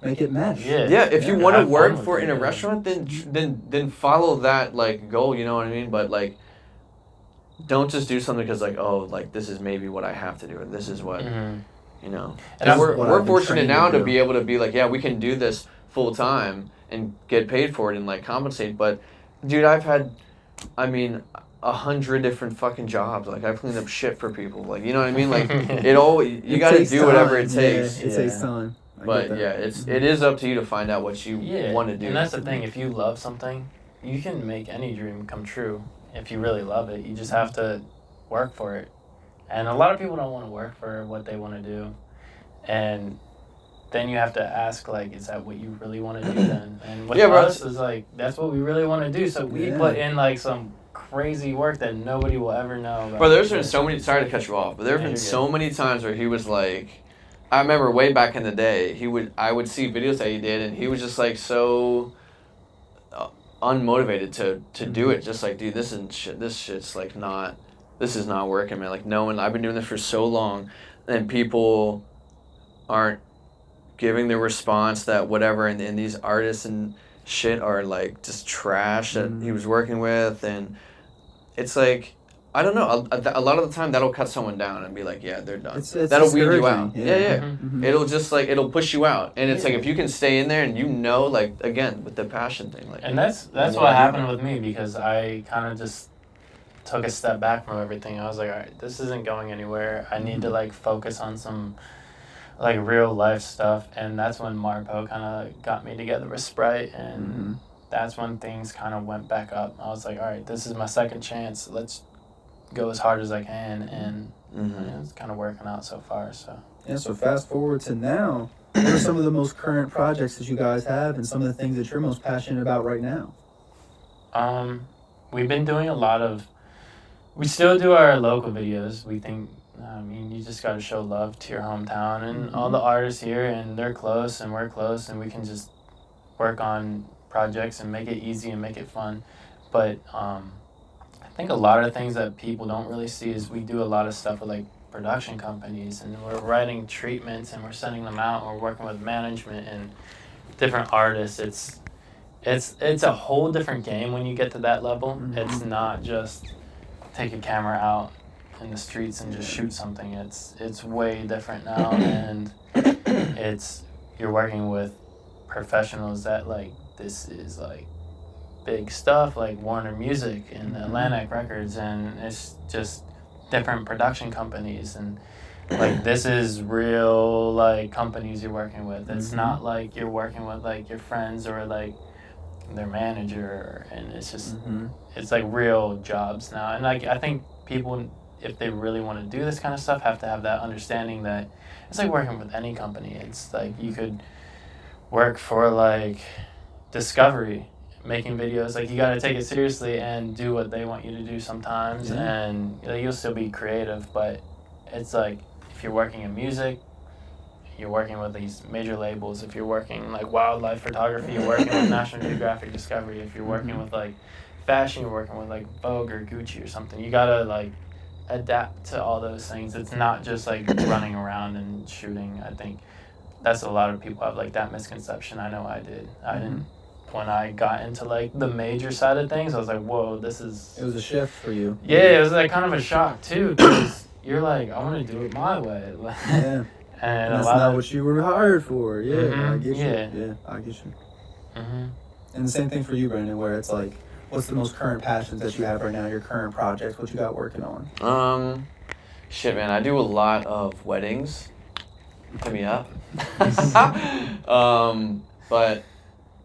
make it mesh. Yeah. If you want to work for in a restaurant, then follow that like goal. You know what I mean? But like, don't just do something because like, oh, like this is maybe what I have to do, or this is what. And we're fortunate now to be able to be like, yeah, we can do this full time and get paid for it and like compensate. But dude, I've had, 100 different fucking jobs. Like I've cleaned up shit for people. Like, you know what I mean? Like you got to do whatever it takes. It takes time. But yeah, it is up to you to find out what you want to do. And that's the thing. If you love something, you can make any dream come true. If you really love it, you just have to work for it. And a lot of people don't want to work for what they want to do. And then you have to ask, like, is that what you really want to do then? And with us, is like, that's what we really want to do. So we put in, like, some crazy work that nobody will ever know about. Bro, there's been so many, sorry to cut you off, but there have been so many times where he was like, I remember way back in the day, I would see videos that he did, and he was just, like, so unmotivated to do it. Just like, dude, this shit's, like, this is not working, man. Like, I've been doing this for so long, and people aren't giving the response that whatever, and these artists and shit are, like, just trash that he was working with, and it's like, I don't know, a lot of the time that'll cut someone down and be like, yeah, they're done. That'll weed you out. Yeah. It'll just, like, it'll push you out, and it's like, if you can stay in there and like, again, with the passion thing. Like, and that's what happened with me, because I kind of just took a step back from everything. I was like, all right, this isn't going anywhere. I need to like focus on some like real life stuff, and that's when Marpo kind of got me together with Sprite, and that's when things kind of went back up. I was like, all right, this is my second chance. Let's go as hard as I can, and it's kind of working out so far. So yeah. So fast forward to now. What are some of the most current projects that you guys have, and some of the things that you're most passionate about right now? We've been doing a lot of. We still do our local videos. We think. I mean, you just got to show love to your hometown and all the artists here, and they're close and we're close, and we can just work on projects and make it easy and make it fun. But I think a lot of things that people don't really see is we do a lot of stuff with like production companies, and we're writing treatments and we're sending them out, and we're working with management and different artists. It's a whole different game when you get to that level. It's not just take a camera out in the streets and just shoot something. It's way different now, and you're working with professionals that like, this is like big stuff, like Warner Music and Atlantic Records, and it's just different production companies, and like this is real like companies you're working with. It's not like you're working with like your friends or like their manager, and it's just it's like real jobs now. And like I think people, if they really want to do this kind of stuff, have to have that understanding that it's like working with any company. It's like you could work for like Discovery, making videos. Like you got to take it seriously and do what they want you to do sometimes, and you know, you'll still be creative. But it's like if you're working in music, you're working with these major labels. If you're working like wildlife photography, you're working with National Geographic Discovery. If you're working with like fashion, you're working with like Vogue or Gucci or something. You gotta like adapt to all those things. It's not just like running around and shooting. I think that's a lot of people have like that misconception. I know I did. I didn't. When I got into like the major side of things, I was like, whoa, this is... It was a shift for you. Yeah, it was like kind of a shock too, because you're like, I want to do it my way. Yeah. And that's not what you were hired for. Yeah, I get you. Yeah, I get you. And the same thing for you, Brandon, where it's like, what's the most current passions that you have right now, your current projects, what you got working on? Shit, man, I do a lot of weddings. Hit me up. But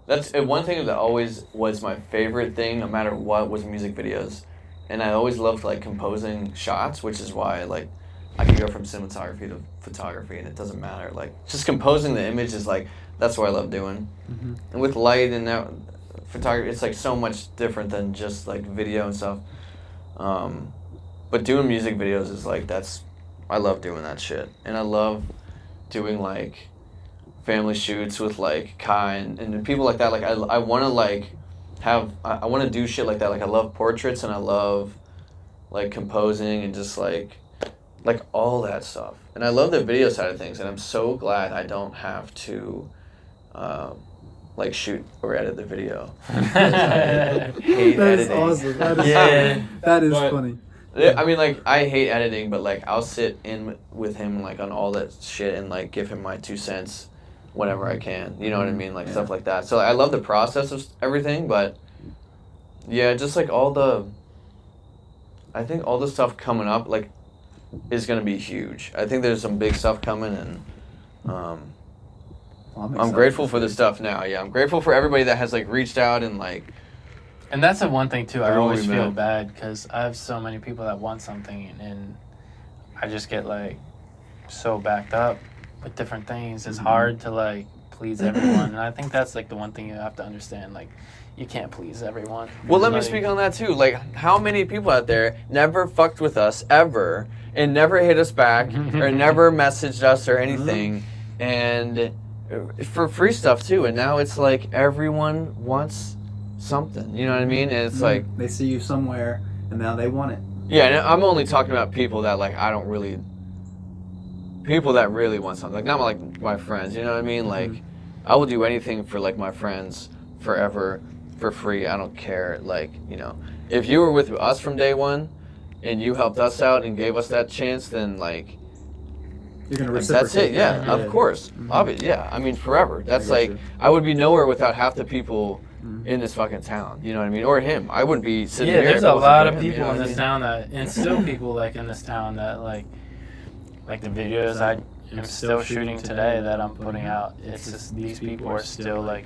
that's one thing that always was my favorite thing, no matter what, was music videos. And I always loved like composing shots, which is why like I can go from cinematography to photography, and it doesn't matter. Like just composing the image is like, that's what I love doing. And with light and now photography, it's like so much different than just like video and stuff. But doing music videos is like, I love doing that shit. And I love doing like family shoots with like Kai and people like that. Like I want to like I want to do shit like that. Like I love portraits, and I love like composing and just like all that stuff. And I love the video side of things, and I'm so glad I don't have to like shoot or edit the video. I hate that editing. Is awesome. That is funny. Yeah, I mean, like, I hate editing, but, like, I'll sit in with him, like, on all that shit and, like, give him my 2 cents whenever I can. You know what I mean? Like, stuff like that. So, I love the process of everything, but, yeah, just, like, I think all the stuff coming up, like, is going to be huge. I think there's some big stuff coming, and I'm grateful for the stuff now. Yeah, I'm grateful for everybody that has, like, reached out and, like... And that's the one thing, too. I always feel bad because I have so many people that want something, and I just get, like, so backed up with different things. It's hard to, like, please everyone. And I think that's, like, the one thing you have to understand. Like, you can't please everyone. Well, let me speak on that, too. Like, how many people out there never fucked with us ever and never hit us back or never messaged us or anything, and for free stuff, too. And now it's, like, everyone wants... something, you know what I mean? And it's like they see you somewhere and now they want it. Yeah, and I'm only talking about people that like people that really want something, like not like my friends, you know what I mean? Like I will do anything for like my friends forever for free. I don't care. Like, you know, if you were with us from day one and you helped us out and gave us that chance, then like you're gonna reciprocate. That's it. Yeah, of course. Obviously, yeah. I mean, forever. That's like I would be nowhere without half the people in this fucking town. You know what I mean? Or him. I wouldn't be sitting Yeah, here. there's if it a wasn't lot for of him, you people know in what I this mean? town that, and still people like in this town that like the videos I am still shooting today that I'm putting out. It's just these people are still like,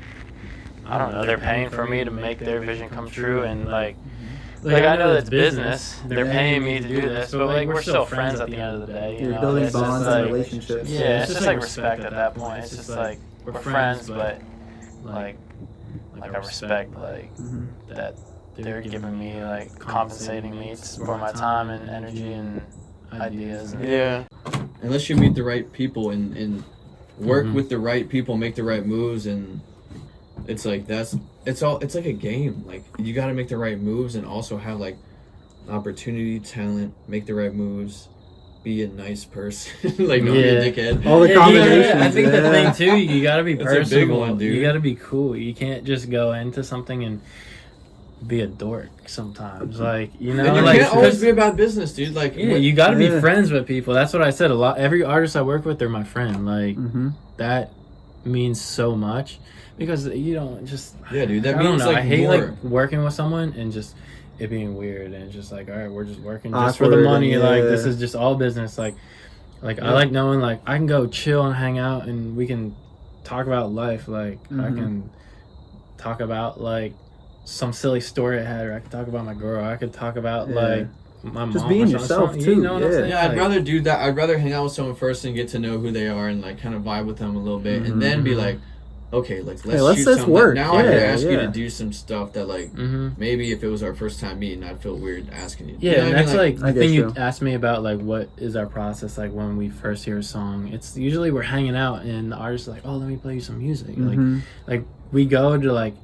I don't know, they're paying for me to make their vision come true, and like I know that's business. They're paying me to do this, but like we're still friends at the end of the day. You You're know? building It's just bonds like, and relationships. yeah, it's just like respect at that point. It's just like we're friends, but like I respect like that they're giving me like compensating me for my time and energy and ideas. And Yeah. Unless you meet the right people and work with the right people, make the right moves, and it's like it's like a game. Like you got to make the right moves and also have like opportunity, talent, make the right moves, be a nice person, like not be a dickhead. All the combinations. I think the thing too, you gotta be That's a big personable. one, dude. You gotta be cool. You can't just go into something and be a dork sometimes. Like, you know, And you like can't always be about business, dude. Like, yeah, you gotta be friends with people. That's what I said. Every artist I work with, they're my friend. Like that means so much because you don't just dude. That I don't means know. like I hate more. like working with someone and just it being weird and just like, all right, we're just working just for the Awkward, money. Like yeah. this is just all business. Like I like knowing like I can go chill and hang out and we can talk about life. Like I can talk about like some silly story I had, or I could talk about my girl. I could talk about like my mom. Just being or yourself something. too. You know what I'm saying? Yeah, I'd Like, rather do that. I'd rather hang out with someone first and get to know who they are and like kind of vibe with them a little bit, and then be like, okay, like let's shoot something. work. Now I can Yeah, ask you yeah. to do some stuff that like maybe if it was our first time meeting, I'd feel weird asking you. Yeah, You know and what I that's mean? like I the thing get you you. asked me about, like what is our process like when we first hear a song. It's usually we're hanging out and the artist's like, oh, let me play you some music. Like we go to like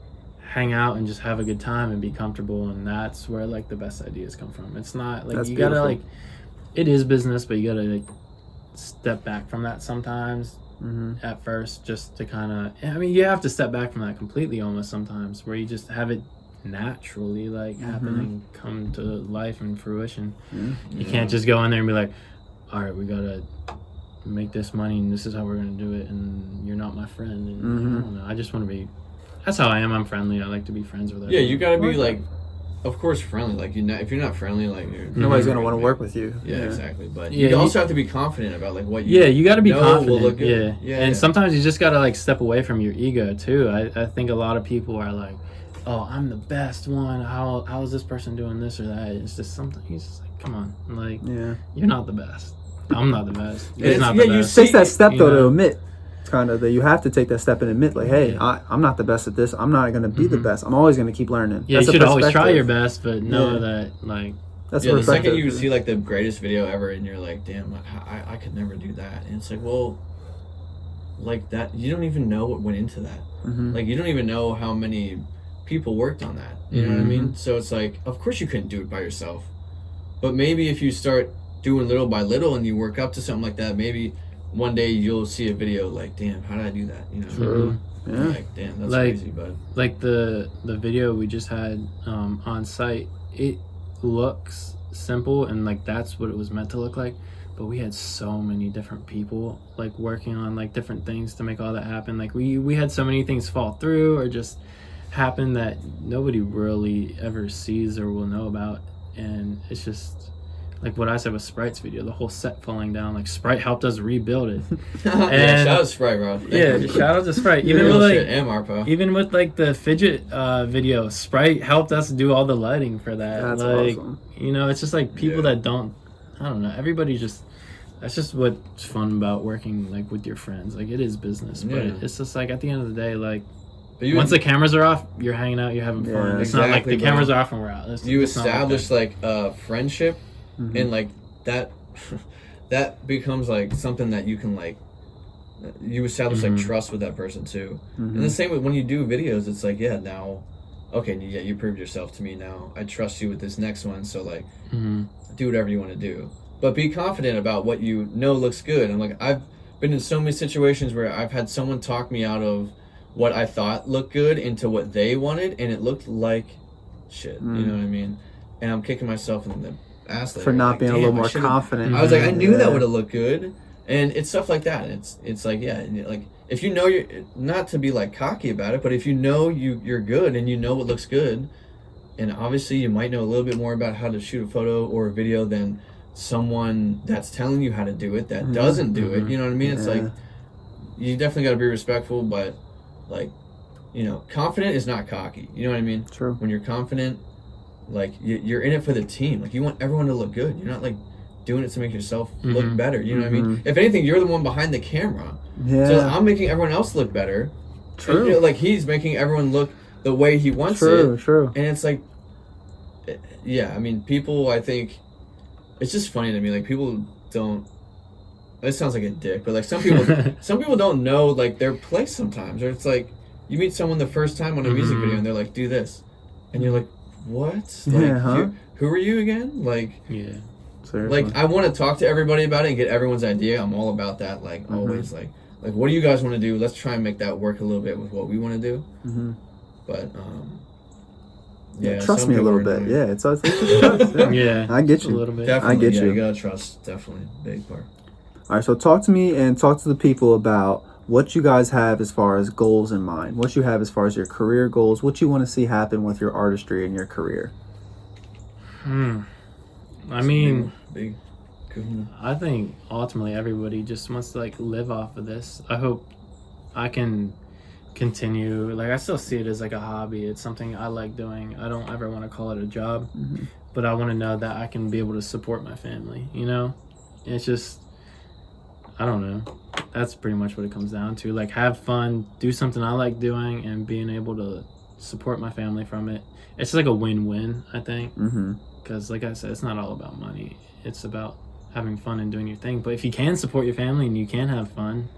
hang out and just have a good time and be comfortable, and that's where like the best ideas come from. It's not like That's you gotta beautiful. like it is business, but you gotta like step back from that sometimes at first, just to kind of, I mean, you have to step back from that completely almost sometimes, where you just have it naturally like happen and come to life and fruition. You can't just go in there and be like, all right, we gotta make this money and this is how we're gonna do it, and you're not my friend, and I don't know, I just want to be, that's how I am. I'm friendly. I like to be friends with everyone. Yeah, you gotta be like, of course, friendly. Like if you're not friendly, like you're Nobody's gonna want to work with you. Yeah, exactly. But Yeah, you also have to be confident about like what you. Yeah, you got to be know confident. will look good. Yeah, and sometimes you just got to like step away from your ego too. I think a lot of people are like, oh, I'm the best one. How is this person doing this or that? It's just something. He's just like, come on, like you're not the best. I'm not the best. He's not the best. Takes that step though You know? to admit, kind of that you have to take that step and admit, like, hey, I'm not the best at this. I'm not gonna be the best. I'm always gonna keep learning. Yeah, That's you a should always try perspective. your best, but know that like. That's Yeah, a the second perspective. you see like the greatest video ever, and you're like, damn, I could never do that. And it's like, well, like that, you don't even know what went into that. Like you don't even know how many people worked on that. You know what I mean? So it's like, of course you couldn't do it by yourself. But maybe if you start doing little by little and you work up to something like that, maybe one day you'll see a video like, damn, how did I do that? You know? Yeah. Like, damn, that's Like- crazy, bud. Like the video we just had on site, it looks simple and like that's what it was meant to look like, but we had so many different people like working on like different things to make all that happen. Like we had so many things fall through or just happen that nobody really ever sees or will know about, and it's just like what I said with Sprite's video, the whole set falling down. Like Sprite helped us rebuild it. Yeah, And- shout out to Sprite, bro. Yeah, shout out to Sprite. Even Real with like shit, and Marpo. even with like the fidget video, Sprite helped us do all the lighting for that. That's like awesome. you know, it's just like people that don't, I don't know, everybody just, that's just what's fun about working like with your friends. Like it is business, but Yeah. it's just like at the end of the day, like But you once the cameras are off, you're hanging out, you're having fun. Yeah, It's not like exactly, the bro. cameras are off and we're out. you It's not like establish that. like a friendship, and like that that becomes like something that you can like you establish like trust with that person too. And the same with when you do videos, it's like, yeah, now okay, yeah, you proved yourself to me, now I trust you with this next one, so like do whatever you want to do, but be confident about what you know looks good. And like I've been in so many situations where I've had someone talk me out of what I thought looked good into what they wanted, and it looked like shit. You know what I mean? And I'm kicking myself in the ass later, For not like, being a damn, little I more should've- confident. I was like, I knew that Yeah. would have looked good, and it's stuff like that. It's like, yeah, and like if you know you're not to be like cocky about it, but if you know you're good and you know what looks good, and obviously you might know a little bit more about how to shoot a photo or a video than someone that's telling you how to do it that doesn't do it. You know what I mean? It's like you definitely got to be respectful, but like, you know, confident is not cocky. You know what I mean? True. When you're confident, like you're in it for the team. Like you want everyone to look good. You're not like doing it to make yourself look better. You know what I mean? If anything, you're the one behind the camera. Yeah. So I'm making everyone else look better. True. And, you know, like he's making everyone look the way he wants it. True. And it's like, yeah, I mean, people, I think, it's just funny to me. Like people don't. It sounds like a dick, but like some people don't know like their place sometimes. Or it's like you meet someone the first time on a music video and they're like, "Do this," and you're like, "What? Like, who are you again?" Like, yeah. Seriously. Like I want to talk to everybody about it and get everyone's idea. I'm all about that. Like always. Like what do you guys want to do? Let's try and make that work a little bit with what we want to do. But yeah, trust me a little bit. Yeah, it's just trust. Yeah, I get you a little bit. Definitely, I get you. You gotta trust. Definitely, big part. All right, so talk to me and talk to the people about what you guys have as far as goals in mind. What you have as far as your career goals. What you want to see happen with your artistry and your career. I mean, big. I think ultimately everybody just wants to like live off of this. I hope I can continue. Like I still see it as like a hobby. It's something I like doing. I don't ever want to call it a job, but I want to know that I can be able to support my family. You know, it's just, I don't know. That's pretty much what it comes down to. Like have fun, do something I like doing, and being able to support my family from it. It's like a win-win, I think. Because like I said, it's not all about money. It's about having fun and doing your thing. But if you can support your family and you can have fun,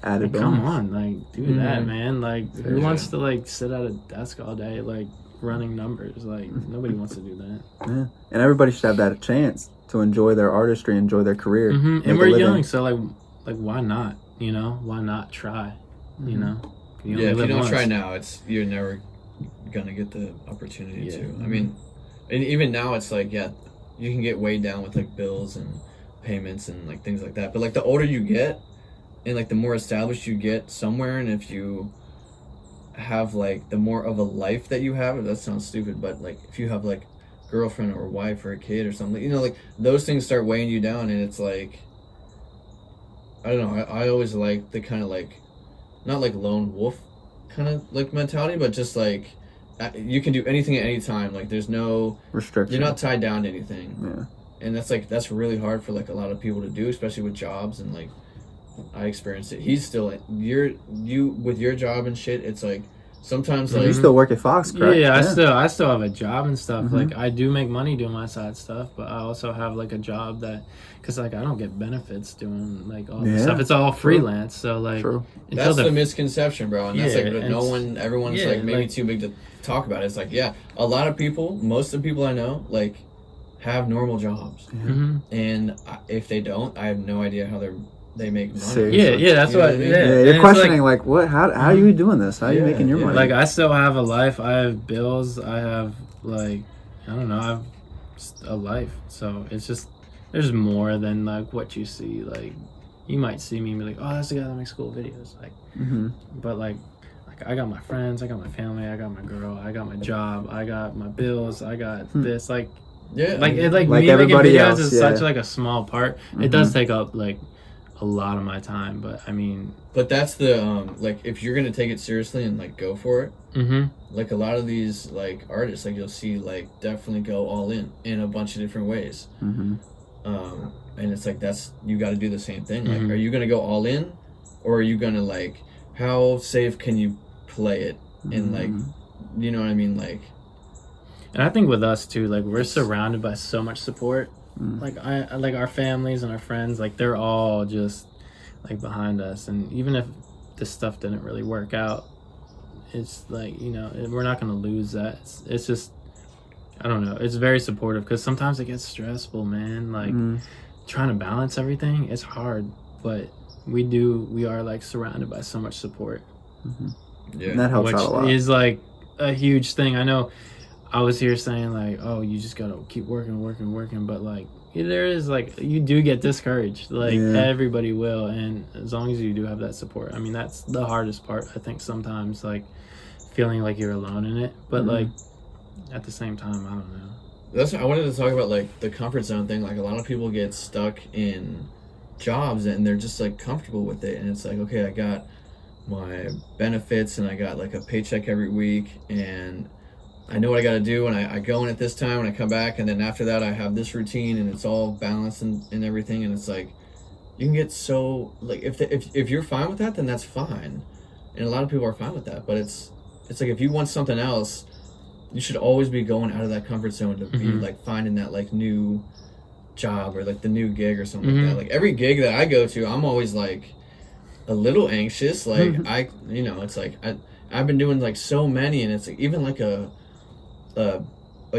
added like, come on, like do that, man. Like who wants to like sit at a desk all day like running numbers? Like nobody wants to do that. Yeah, and everybody should have that chance to enjoy their artistry, enjoy their career. And we're young, so like why not? You know, why not try? You know, if you don't try now, you're never gonna get the opportunity to. I mean, and even now it's like you can get weighed down with like bills and payments and like things like that. But like the older you get, and like the more established you get somewhere, and if you have like the more of a life that you have, that sounds stupid, but like if you have like girlfriend or wife or a kid or something, you know, like those things start weighing you down, and it's like, I don't know, I always like the kind of like, not like lone wolf kind of like mentality, but just like you can do anything at any time. Like there's no restriction. You're not tied down to anything. Yeah. And that's really hard for like a lot of people to do, especially with jobs. And like I experienced it. He's still you with your job and shit. It's like sometimes like you still work at Fox, correct? Yeah, I still have a job and stuff. Like I do make money doing my side stuff, but I also have like a job that, because like I don't get benefits doing like all this stuff. It's all freelance. So like that's the misconception, bro. And that's like everyone's like maybe too big to talk about it. It's like a lot of people, most of the people I know, like have normal jobs, and if they don't, I have no idea how they make money. Seriously. That's what. I mean? You're questioning like what? How are you doing this? How are you making your money? Like I still have a life. I have bills. I have like I don't know. I have just a life. So it's just there's more than like what you see. Like you might see me and be like, oh, that's the guy that makes cool videos. Like, but like I got my friends. I got my family. I got my girl. I got my job. I got my bills. I got this. Like me making videos is such like a small part. It does take up like a lot of my time, but I mean, but that's the like if you're gonna take it seriously and like go for it, like a lot of these like artists, like you'll see like definitely go all in a bunch of different ways, and it's like that's you got to do the same thing. Like, are you gonna go all in, or are you gonna like how safe can you play it and like, you know what I mean, like. And I think with us too, like we're surrounded by so much support. Like I like our families and our friends, like they're all just like behind us. And even if this stuff didn't really work out, it's like, you know, we're not gonna lose that. It's just, I don't know. It's very supportive because sometimes it gets stressful, man. Like trying to balance everything, it's hard. But we are like surrounded by so much support. Yeah, and that helps out a lot. Which is like a huge thing. I know I was here saying like, oh, you just gotta keep working, but like there is like you do get discouraged. Like everybody will, and as long as you do have that support, I mean that's the hardest part. I think sometimes like feeling like you're alone in it, but like at the same time, I don't know. That's I wanted to talk about like the comfort zone thing. Like a lot of people get stuck in jobs and they're just like comfortable with it, and it's like, okay, I got my benefits and I got like a paycheck every week and I know what I got to do, and I go in at this time and I come back, and then after that I have this routine and it's all balanced and everything, and it's like you can get so like if you're fine with that, then that's fine, and a lot of people are fine with that, but it's like if you want something else, you should always be going out of that comfort zone to be like finding that like new job or like the new gig or something like that. Like every gig that I go to, I'm always like a little anxious, like it's like I've been doing like so many, and it's like even like a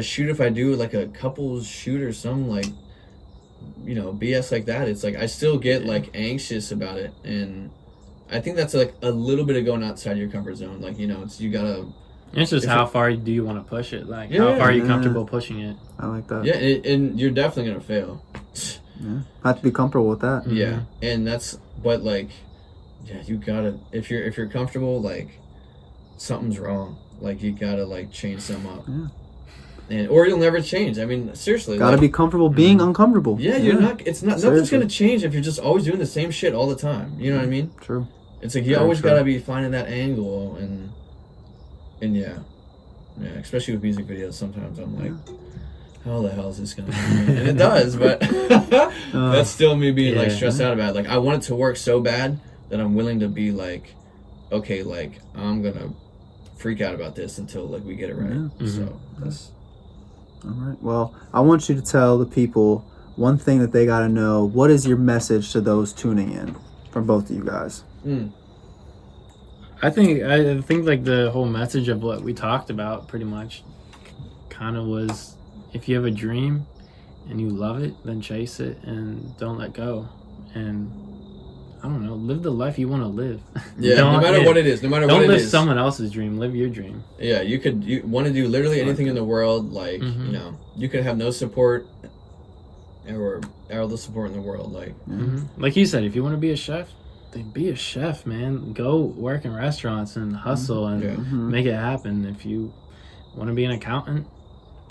shoot, if I do like a couples shoot or some like BS like that, it's like I still get like anxious about it, and I think that's like a little bit of going outside your comfort zone. Like it's you gotta. It's just how far do you want to push it? Like how far are you comfortable pushing it? I like that. Yeah, and you're definitely gonna fail. Yeah, I have to be comfortable with that. Yeah, and but like, yeah, you gotta if you're comfortable, like something's wrong. Like you gotta like change some up. Yeah. Or you'll never change. I mean, seriously. Gotta be comfortable being uncomfortable. Yeah, you're not. It's not. Seriously. Nothing's gonna change if you're just always doing the same shit all the time. You know what I mean? True. It's like you always gotta be finding that angle, and yeah, especially with music videos. Sometimes I'm like, how the hell is this gonna happen? And it does, but that's still me being like stressed out about it. Like I want it to work so bad that I'm willing to be like, okay, like I'm gonna freak out about this until like we get it right. So that's. All right. Well, I want you to tell the people one thing that they got to know. What is your message to those tuning in from both of you guys? I think like the whole message of what we talked about pretty much kind of was, if you have a dream and you love it, then chase it and don't let go. And I don't know, live the life you want to live. Yeah, no matter what it is, no matter what it is. Don't live someone else's dream, live your dream. Yeah, you want to do literally anything in the world, like, you could have no support or all the support in the world, like. Like you said, if you want to be a chef, then be a chef, man. Go work in restaurants and hustle and make it happen. If you want to be an accountant,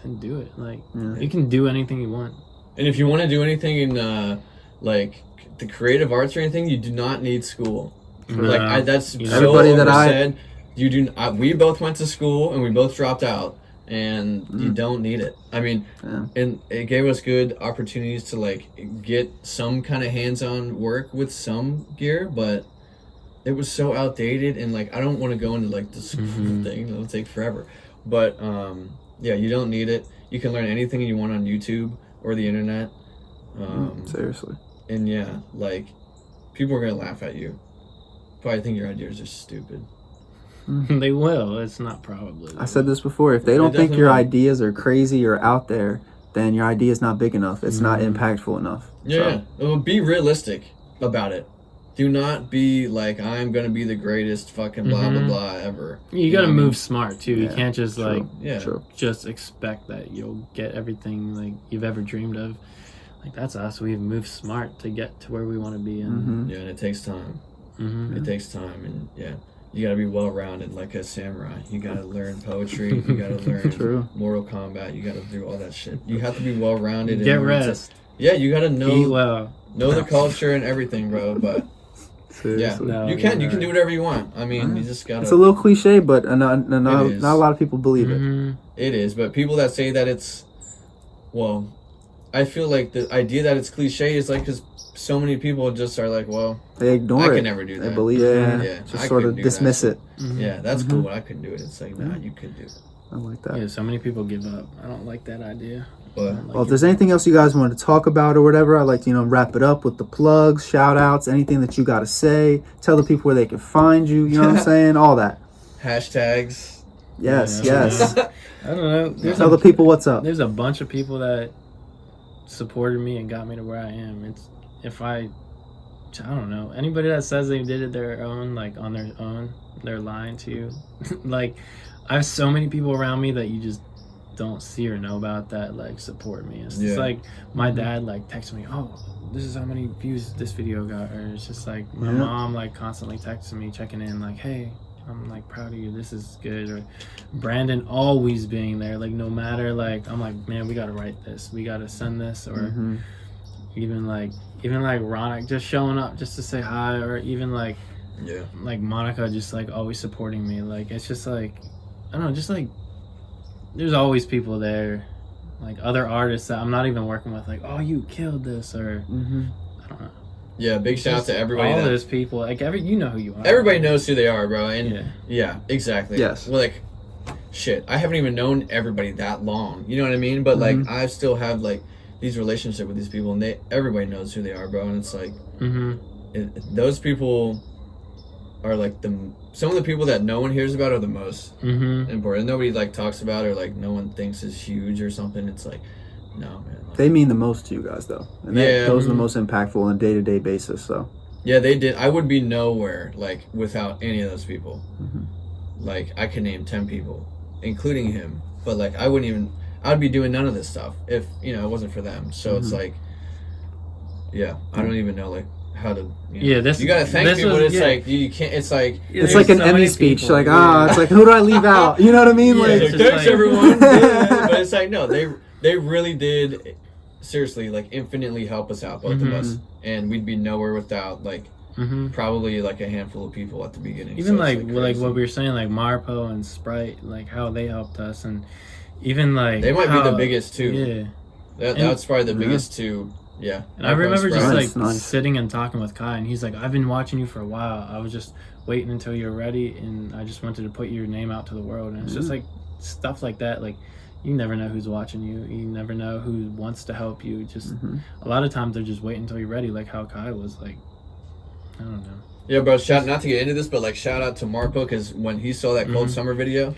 then do it. Like, you can do anything you want. And if you want to do anything in, like, the creative arts or anything, you do not need school. Like that's everybody that said. You do. We both went to school and we both dropped out, and you don't need it. I mean, and it gave us good opportunities to like get some kind of hands-on work with some gear, but it was so outdated, and like I don't want to go into like the school thing. It'll take forever. But you don't need it. You can learn anything you want on YouTube or the internet. Seriously. And yeah, like, people are going to laugh at you. Probably think your ideas are stupid. They will. It's not probably. I said this before. If they don't think your ideas are crazy or out there, then your idea is not big enough. It's not impactful enough. Yeah. Well, be realistic about it. Do not be like, I'm going to be the greatest fucking blah, blah, blah ever. You got to move smart, too. You can't just, just expect that you'll get everything, like, you've ever dreamed of. Like, that's us. We've moved smart to get to where we want to be. And yeah, and it takes time. It takes time, and you got to be well-rounded like a samurai. You got to learn poetry. You got to learn Mortal Kombat. You got to do all that shit. You have to be well-rounded. Get rest. You got to know. Eat well. Know the culture and everything, bro. But you can do whatever you want. I mean, you just got to. It's a little cliche, but not a lot of people believe it. It is, but people that say that it's, well, I feel like the idea that it's cliche is like because so many people just are like, well, they ignore it. I can never do that. They believe just sort of dismiss it. Yeah, that's cool, but I couldn't do it. It's like, nah, you could do it. I like that. Yeah, so many people give up. I don't like that idea. Well, if there's anything else you guys want to talk about or whatever, I'd like to, wrap it up with the plugs, shout outs, anything that you got to say. Tell the people where they can find you, you know what I'm saying? All that. Hashtags. Yes. I don't know. Tell the people what's up. There's a bunch of people that supported me and got me to where I am. It's I don't know, anybody that says they did it their own, like on their own, they're lying to you. Like, I have so many people around me that you just don't see or know about that like support me. It's Yeah. just like my dad like texts me, oh, this is how many views this video got, or it's just like my mom like constantly texting me, checking in, like, hey, I'm like proud of you, this is good. Or Brandon always being there, like no matter, like I'm like, man, we gotta write this, we gotta send this. Or even like Ronick just showing up just to say hi, or even like Monica just like always supporting me. Like it's just like, I don't know, just like there's always people there, like other artists that I'm not even working with, like, oh, you killed this, or I don't know. Yeah, big shout out to everybody. All those people, like you know who you are. Everybody knows who they are, bro. And yeah exactly. Yes. Well, like, shit, I haven't even known everybody that long. You know what I mean? But like, I still have like these relationships with these people, and everybody knows who they are, bro. And it's like, those people are like some of the people that no one hears about are the most important. Nobody like talks about, or like no one thinks is huge or something. It's like, no, man. Like, they mean the most to you guys, though. And those are the most impactful on a day-to-day basis. So yeah, they did. I would be nowhere like without any of those people. Like I could name 10 people, including him. But like I'd be doing none of this stuff if it wasn't for them. So it's like, I don't even know like how to. You gotta thank people. But it's like you can't. It's like it's like an Emmy speech. People, like it's like, who do I leave out? You know what I mean? Like thanks everyone. But it's like, no, they really did seriously like infinitely help us out, both of us, and we'd be nowhere without like probably like a handful of people at the beginning. Even so like what we were saying, like Marpo and Sprite, like how they helped us, and even like they might be the biggest too. That's probably the biggest two. Yeah. And I remember just like sitting and talking with Kai, and he's like, I've been watching you for a while. I was just waiting until you're ready, and I just wanted to put your name out to the world. And it's just like stuff like that. Like, you never know who's watching you. You never know who wants to help you. Just a lot of times they're just waiting until you're ready, like how Kai was. Like, I don't know. Yeah, bro, not to get into this, but like shout out to Marpo, because when he saw that Cold Summer video,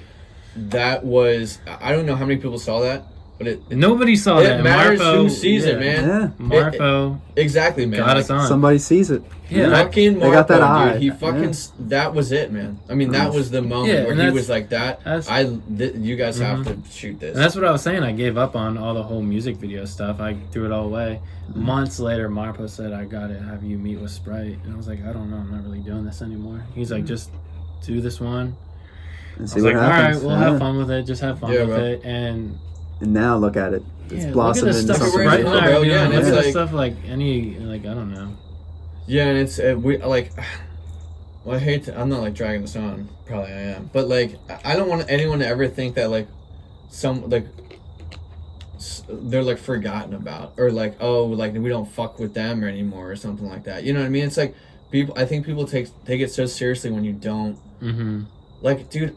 that was, I don't know how many people saw that. But nobody saw that. It matters Marpo, who sees it, man. Yeah. Marpo. Exactly, man. Got us on. Somebody sees it. Yeah. Fucking Marpo, they got that eye. dude. He fucking, that was it, man. I mean, that was the moment where he was like, you guys have to shoot this. And that's what I was saying. I gave up on all the whole music video stuff. I threw it all away. Months later, Marpo said, I got to have you meet with Sprite. And I was like, I don't know. I'm not really doing this anymore. He's like, just do this one. And see I was what like, happens. all right, we'll have fun with it. Just have fun with it. And now look at it. It's blossomed into something. something. Right now, bro. Yeah, and it's like stuff like I don't know. Yeah, and it's we like. Well, I hate to. I'm not like dragging this on. Probably I am, but like I don't want anyone to ever think that like they're like forgotten about, or like, oh, like we don't fuck with them anymore or something like that. You know what I mean? It's like people. I think people take it so seriously when you don't. Like, dude,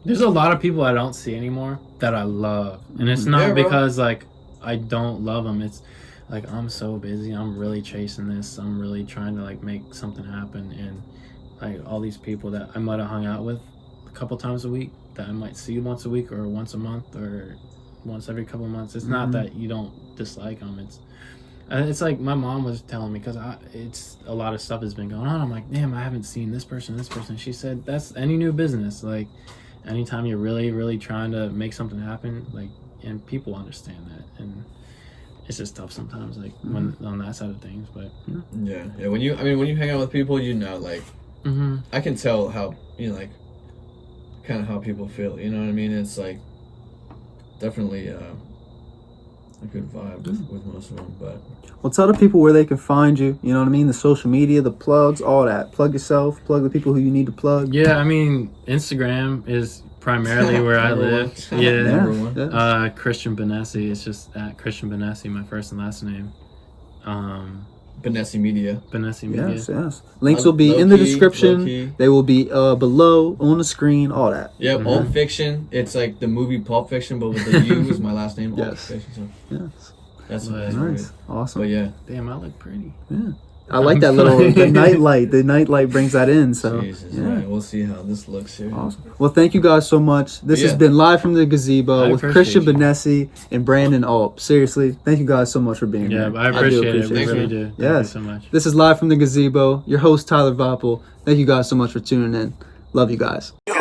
There's a lot of people I don't see anymore that I love. And it's not because, like, I don't love them. It's, like, I'm so busy. I'm really chasing this. I'm really trying to, like, make something happen. And, like, all these people that I might have hung out with a couple times a week, that I might see once a week or once a month or once every couple of months. It's not that you don't dislike them. It's like my mom was telling me, because it's a lot of stuff has been going on. I'm like, damn, I haven't seen this person. She said, that's any new business. Like, anytime you're really, really trying to make something happen, like, and people understand that, and it's just tough sometimes, like when on that side of things. But yeah, when you hang out with people, like, I can tell how like, kind of how people feel. You know what I mean? It's like definitely a good vibe with most of them. But well, tell the people where they can find you. You know what I mean? The social media, the plugs, all that. Plug yourself. Plug the people who you need to plug. Yeah, I mean, Instagram is primarily where I live. Kristian Bennese. It's just at Kristian Bennese, my first and last name. Bennese Media. Yes. Links will be in the description. They will be below on the screen. All that. Yeah, Pulp Fiction. It's like the movie Pulp Fiction, but with the U is my last name. Pulp Fiction. So. Yes. That's nice. Weird. Awesome. But yeah. Damn, I look pretty. Yeah. I like that little the nightlight. The nightlight brings that in. So Jesus, right. We'll see how this looks here. Awesome. Well, thank you guys so much. This has been live from the Gazebo with Kristian Bennese and Brandon Ulp. Seriously, thank you guys so much for being here. Yeah, I appreciate it. We really do. Thank you so much. This is live from the Gazebo. Your host Tyler Vaupel. Thank you guys so much for tuning in. Love you guys. Gazebo.